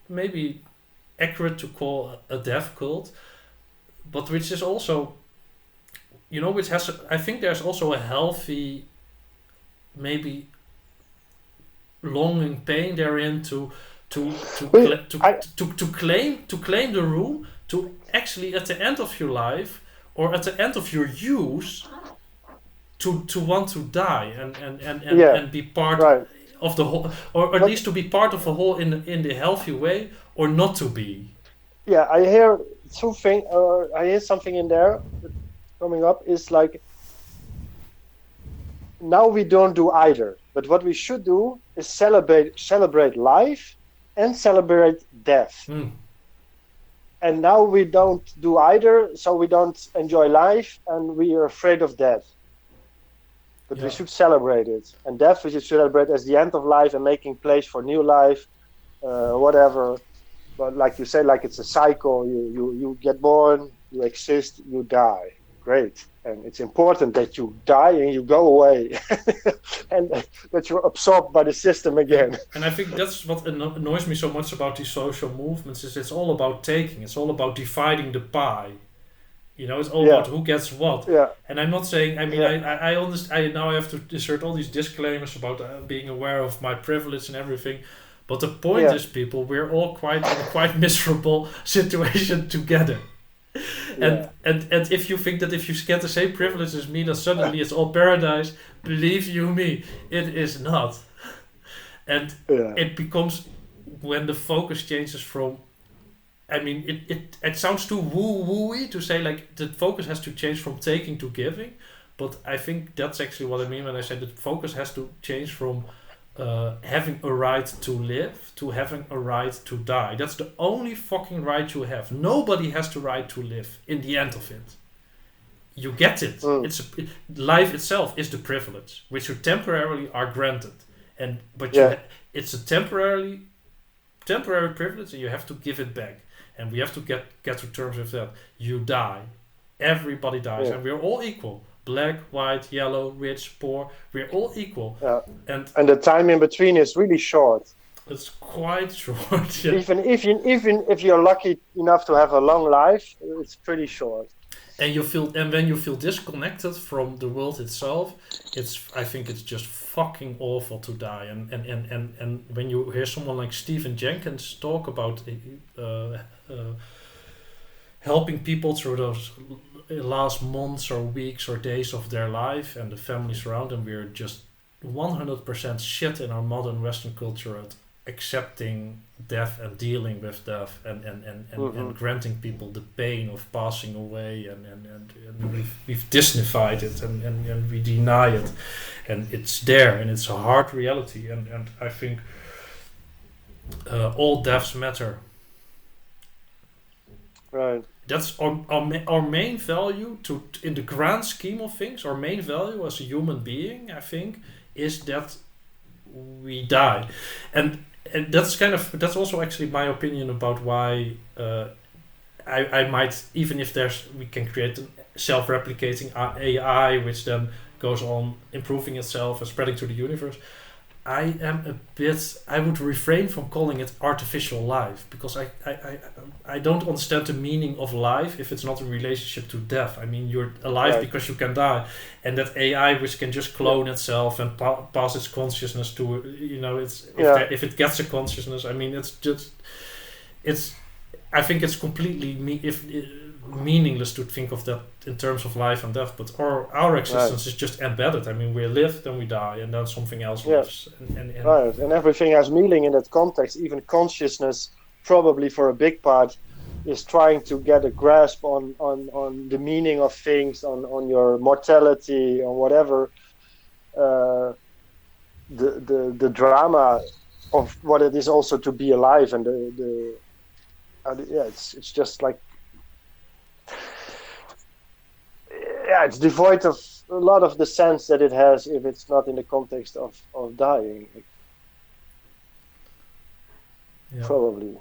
maybe accurate to call a death cult, but which is also which has I think there's also a healthy maybe longing pain therein to claim the room to actually at the end of your life or at the end of your use to want to die and be part of the whole, or at least to be part of a whole in the healthy way, or not to be. Yeah, I hear I hear something in there coming up is like, now we don't do either, but what we should do is celebrate life and celebrate death. And now we don't do either, so we don't enjoy life and we are afraid of death. But we should celebrate it, and death we should celebrate as the end of life and making place for new life, whatever. But like you say, like it's a cycle. You get born, you exist, you die. Great. And it's important that you die and you go away and that you're absorbed by the system again. And I think that's what annoys me so much about these social movements, is it's all about taking. It's all about dividing the pie. It's all about who gets what. Yeah. And I'm not saying, I understand, now I have to insert all these disclaimers about being aware of my privilege and everything. But the point is, people, we're all in a quite miserable situation together. And if you think that if you get the same privilege as me, that suddenly it's all paradise, believe you me, it is not. And it becomes, when the focus changes from, it sounds too woo-woo-y to say like the focus has to change from taking to giving, but I think that's actually what I mean when I say the focus has to change from having a right to live to having a right to die. That's the only fucking right you have. Nobody has the right to live in the end of it. you get it. Life itself is the privilege which you temporarily are granted, it's a temporary privilege, and you have to give it back. And we have to get to terms with that. You die. Everybody dies, and we're all equal. Black, white, yellow, rich, poor. We're all equal. Yeah. And the time in between is really short. It's quite short. Yeah. Even if you're lucky enough to have a long life, it's pretty short. And when you feel disconnected from the world itself, I think it's just fucking awful to die. And when you hear someone like Stephen Jenkins talk about helping people through those last months or weeks or days of their life, and the families around them, we're just 100% shit in our modern Western culture at accepting death and dealing with death and granting people the pain of passing away, and we've Disneyfied it and we deny it, and it's there, and it's a hard reality, and I think all deaths matter. Right. That's our main value in the grand scheme of things. Our main value as a human being, I think, is that we die, and that's also actually my opinion about why I might, even if we can create a self-replicating AI which then goes on improving itself and spreading to the universe. I would refrain from calling it artificial life, because I don't understand the meaning of life if it's not in relationship to death. I mean, you're alive because you can die, and that AI which can just clone itself and pass its consciousness to, if it gets a consciousness, I mean, I think it's completely meaningless to think of that in terms of life and death, but our existence is just embedded. I mean, we live, then we die, and then something else lives. And everything has meaning in that context. Even consciousness, probably for a big part, is trying to get a grasp on the meaning of things, on your mortality, on whatever, the drama of what it is also to be alive, and it's just like, it's devoid of a lot of the sense that it has if it's not in the context of dying. Probably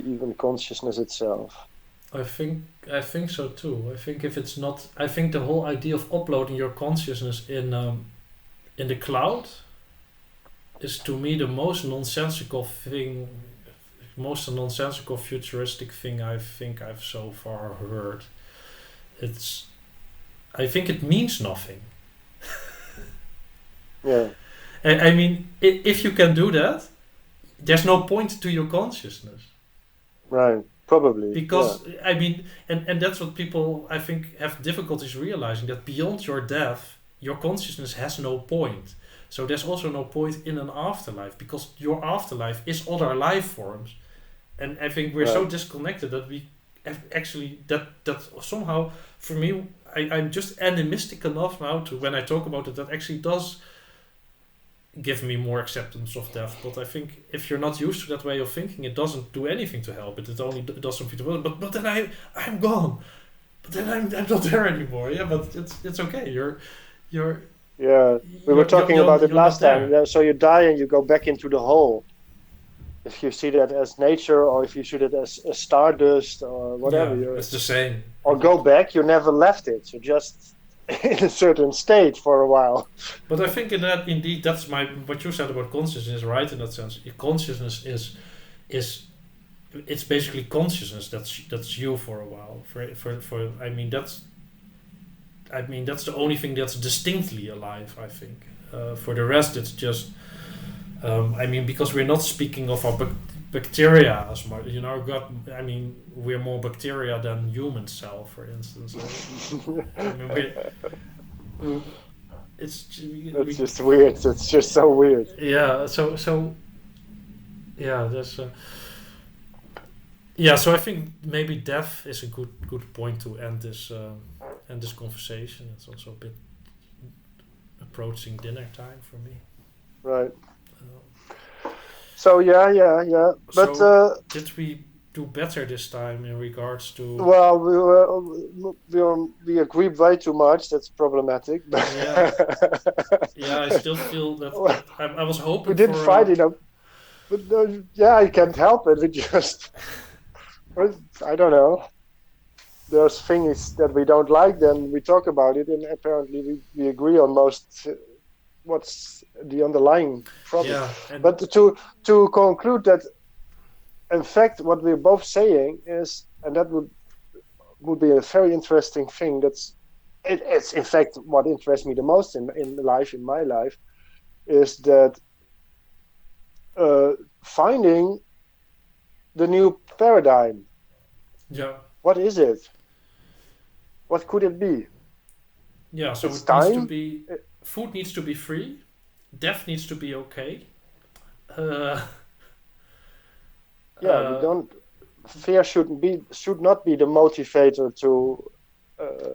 even consciousness itself. I think so too. I think if it's not, I think the whole idea of uploading your consciousness in the cloud is, to me, the most nonsensical futuristic thing I think I've so far heard. I think it means nothing. I mean, if you can do that, there's no point to your consciousness. Right, probably. Because, I mean, and that's what people, I think, have difficulties realizing, that beyond your death, your consciousness has no point. So there's also no point in an afterlife, because your afterlife is other life forms. And I think we're so disconnected that we actually, that somehow, for me, I'm just animistic enough now to, when I talk about it, that actually does give me more acceptance of death. But I think if you're not used to that way of thinking, it doesn't do anything to help it. It only does something to help. But then I'm gone. But then I'm not there anymore. Yeah, but it's okay. You're. Yeah, we were talking about it last time. So you die and you go back into the hole. If you see that as nature, or if you see it as stardust or whatever, it's the same. Or go back, you never left it. You're just in a certain state for a while. But I think indeed that's what you said about consciousness is right in that sense. Consciousness is it's basically consciousness that's you for a while. I mean that's the only thing that's distinctly alive, I think. For the rest, it's just. Because we're not speaking of our bacteria as much, we're more bacteria than human cell, for instance. It's just weird. It's just so weird. Yeah. So there's. So I think maybe death is a good point to end this conversation. It's also a bit approaching dinner time for me. Right. So yeah. But did we do better this time in regards to. Well, we agree way too much. That's problematic. Yeah, yeah. I still feel that I was We hoping didn't for. fight enough, but yeah, I can't help it. We just, I don't know. There's things that we don't like, then we talk about it, and apparently we agree on most. What's the underlying problem? Yeah, and But to conclude that, in fact, what we're both saying is, and that would be a very interesting thing. It's in fact what interests me the most in my life, is that finding the new paradigm. yeah, What is it? What could it be? yeah. So It's it needs to time. be. Food needs to be free. Death needs to be okay. Uh, Yeah, we uh, don't. Fear should not be the motivator to uh,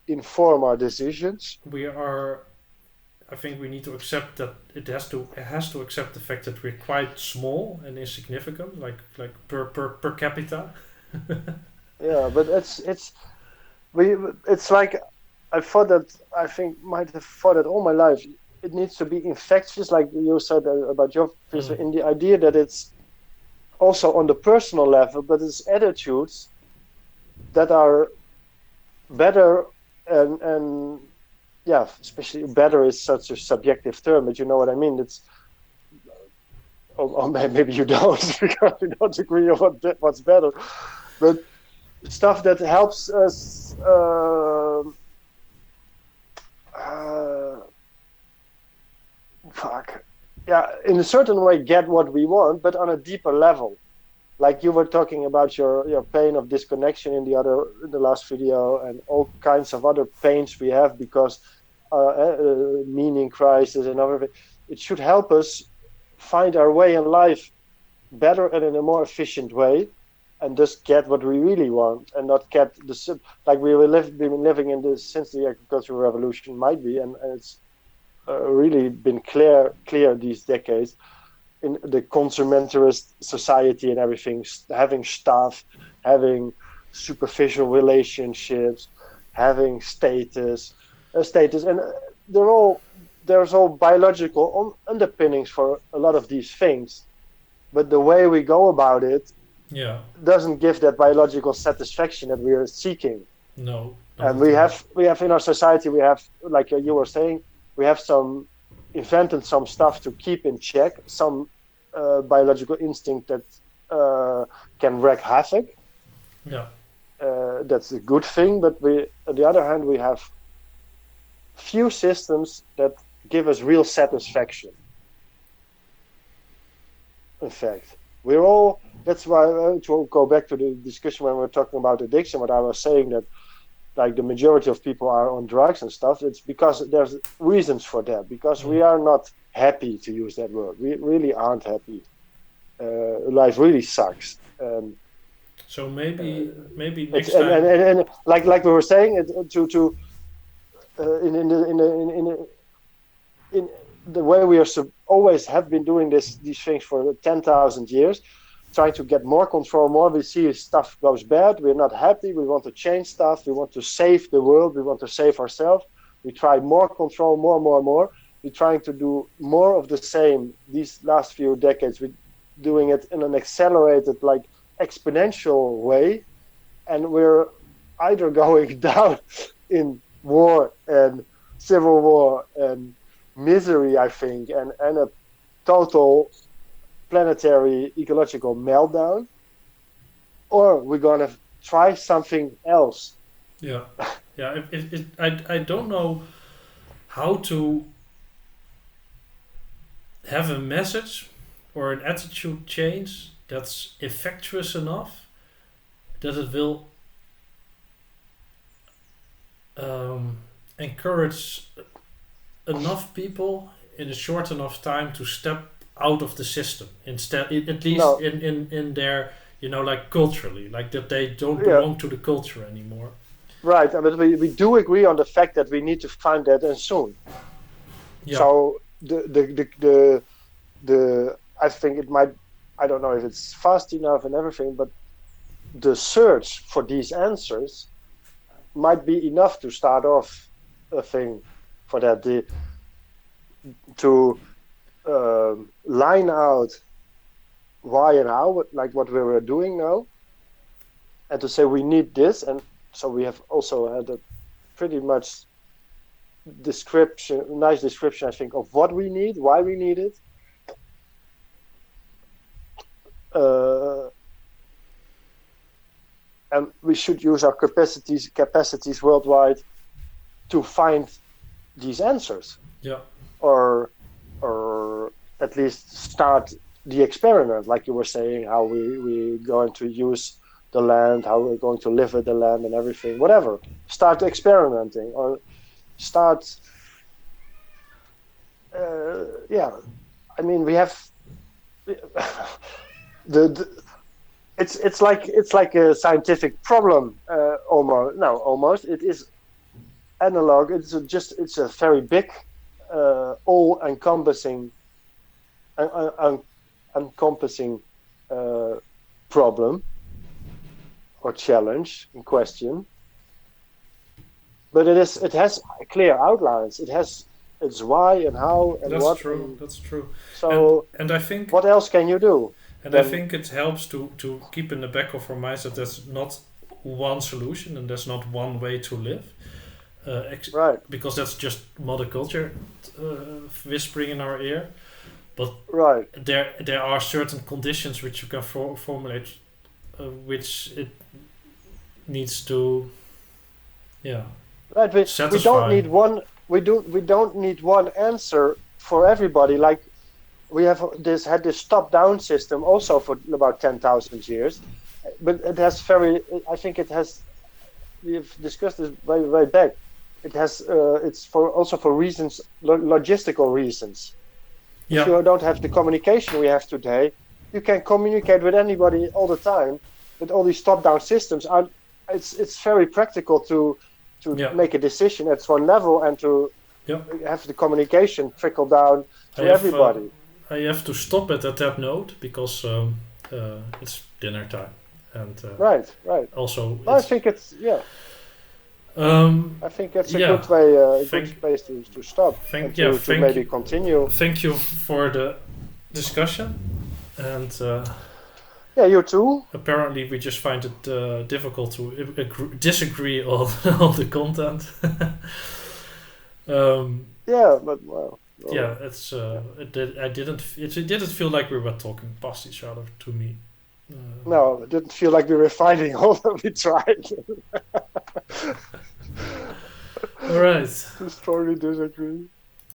inform our decisions. we are. I think we need to accept that it has to accept the fact that we're quite small and insignificant, like per capita. Yeah, but we it's like I think might have thought that all my life. It needs to be infectious, like you said about your Mm. in the idea that it's also on the personal level, but it's attitudes that are better and yeah, especially better is such a subjective term, but you know what I mean. It's or maybe you don't because you don't agree on what's better, but stuff that helps us. Uh, fuck. Yeah, in a certain way, get what we want, but on a deeper level. Like you were talking about your pain of disconnection in the last video, and all kinds of other pains we have because meaning crisis and everything. It should help us find our way in life better and in a more efficient way, and just get what we really want, and not get like we've been living in this since the agricultural revolution might be, and it's really been clear these decades in the consumerist society and everything, having stuff, having superficial relationships, having status, and there's all biological underpinnings for a lot of these things, but the way we go about it Yeah. doesn't give that biological satisfaction that we are seeking. No. Not And at all. we have in our society, we have, like you were saying, we have invented some stuff to keep in check, some biological instinct that can wreak havoc. Yeah. That's a good thing, but on the other hand, we have few systems that give us real satisfaction. In fact, that's why, to go back to the discussion when we were talking about addiction, what I was saying, that like the majority of people are on drugs and stuff, it's because there's reasons for that, because we are not happy, to use that word. We really aren't happy. Life really sucks. So maybe next And, time. and like we were saying, in the way we are always have been doing these things for 10,000 years, trying to get more control, more we see stuff goes bad, we're not happy, we want to change stuff, we want to save the world, we want to save ourselves, we try more control, more. We're trying to do more of the same these last few decades. We're doing it in an accelerated, like exponential way, and we're either going down in war and civil war and misery, I think, and a total planetary ecological meltdown, or we're gonna try something else. Yeah. Yeah. I don't know how to have a message or an attitude change that's effectuous enough that it will encourage enough people in a short enough time to step out of the system instead, at least No, in their, like culturally, like that they don't yeah, belong to the culture anymore. right. But we do agree on the fact that we need to find that, and soon. Yeah. So the I think it might. I don't know if it's fast enough and everything, but the search for these answers might be enough to start off a thing for that. To line out why and how, like what we were doing now, and to say we need this, and so we have also had a pretty much nice description, I think, of what we need, why we need it. And we should use our capacities worldwide to find these answers. Yeah. Or at least start the experiment, like you were saying, how we're going to use the land, how we're going to live with the land and everything, whatever. Start experimenting or start. I mean, we have it's like a scientific problem, almost. It is analog. It's a very big, all-encompassing problem or challenge in question. But it has clear outlines. It has its why and how and what. That's true. So, and I think, what else can you do? And I think it helps to keep in the back of our minds that there's not one solution and there's not one way to live. Right. Because that's just mother culture whispering in our ear. But right. there are certain conditions which you can formulate, which it needs to, right. We don't need one. We don't need one answer for everybody. Like we have had this top-down system also for about 10,000 years, but it has I think it has. We've discussed this way back. It has. It's also for reasons, logistical reasons. Yeah. If you don't have the communication we have today, you can communicate with anybody all the time. But all these top-down systems are. It's very practical to make a decision at one level and to have the communication trickle down to everybody. I have to stop it at that note because it's dinner time, and right. Also, I think it's I think that's a good way, good place to stop. To maybe continue. Thank you for the discussion, and you too. Apparently, we just find it difficult to disagree on the content. But well. Yeah, it's it didn't feel like we were talking past each other to me. No, it didn't feel like we were fighting, although we tried. All right. To strongly disagree.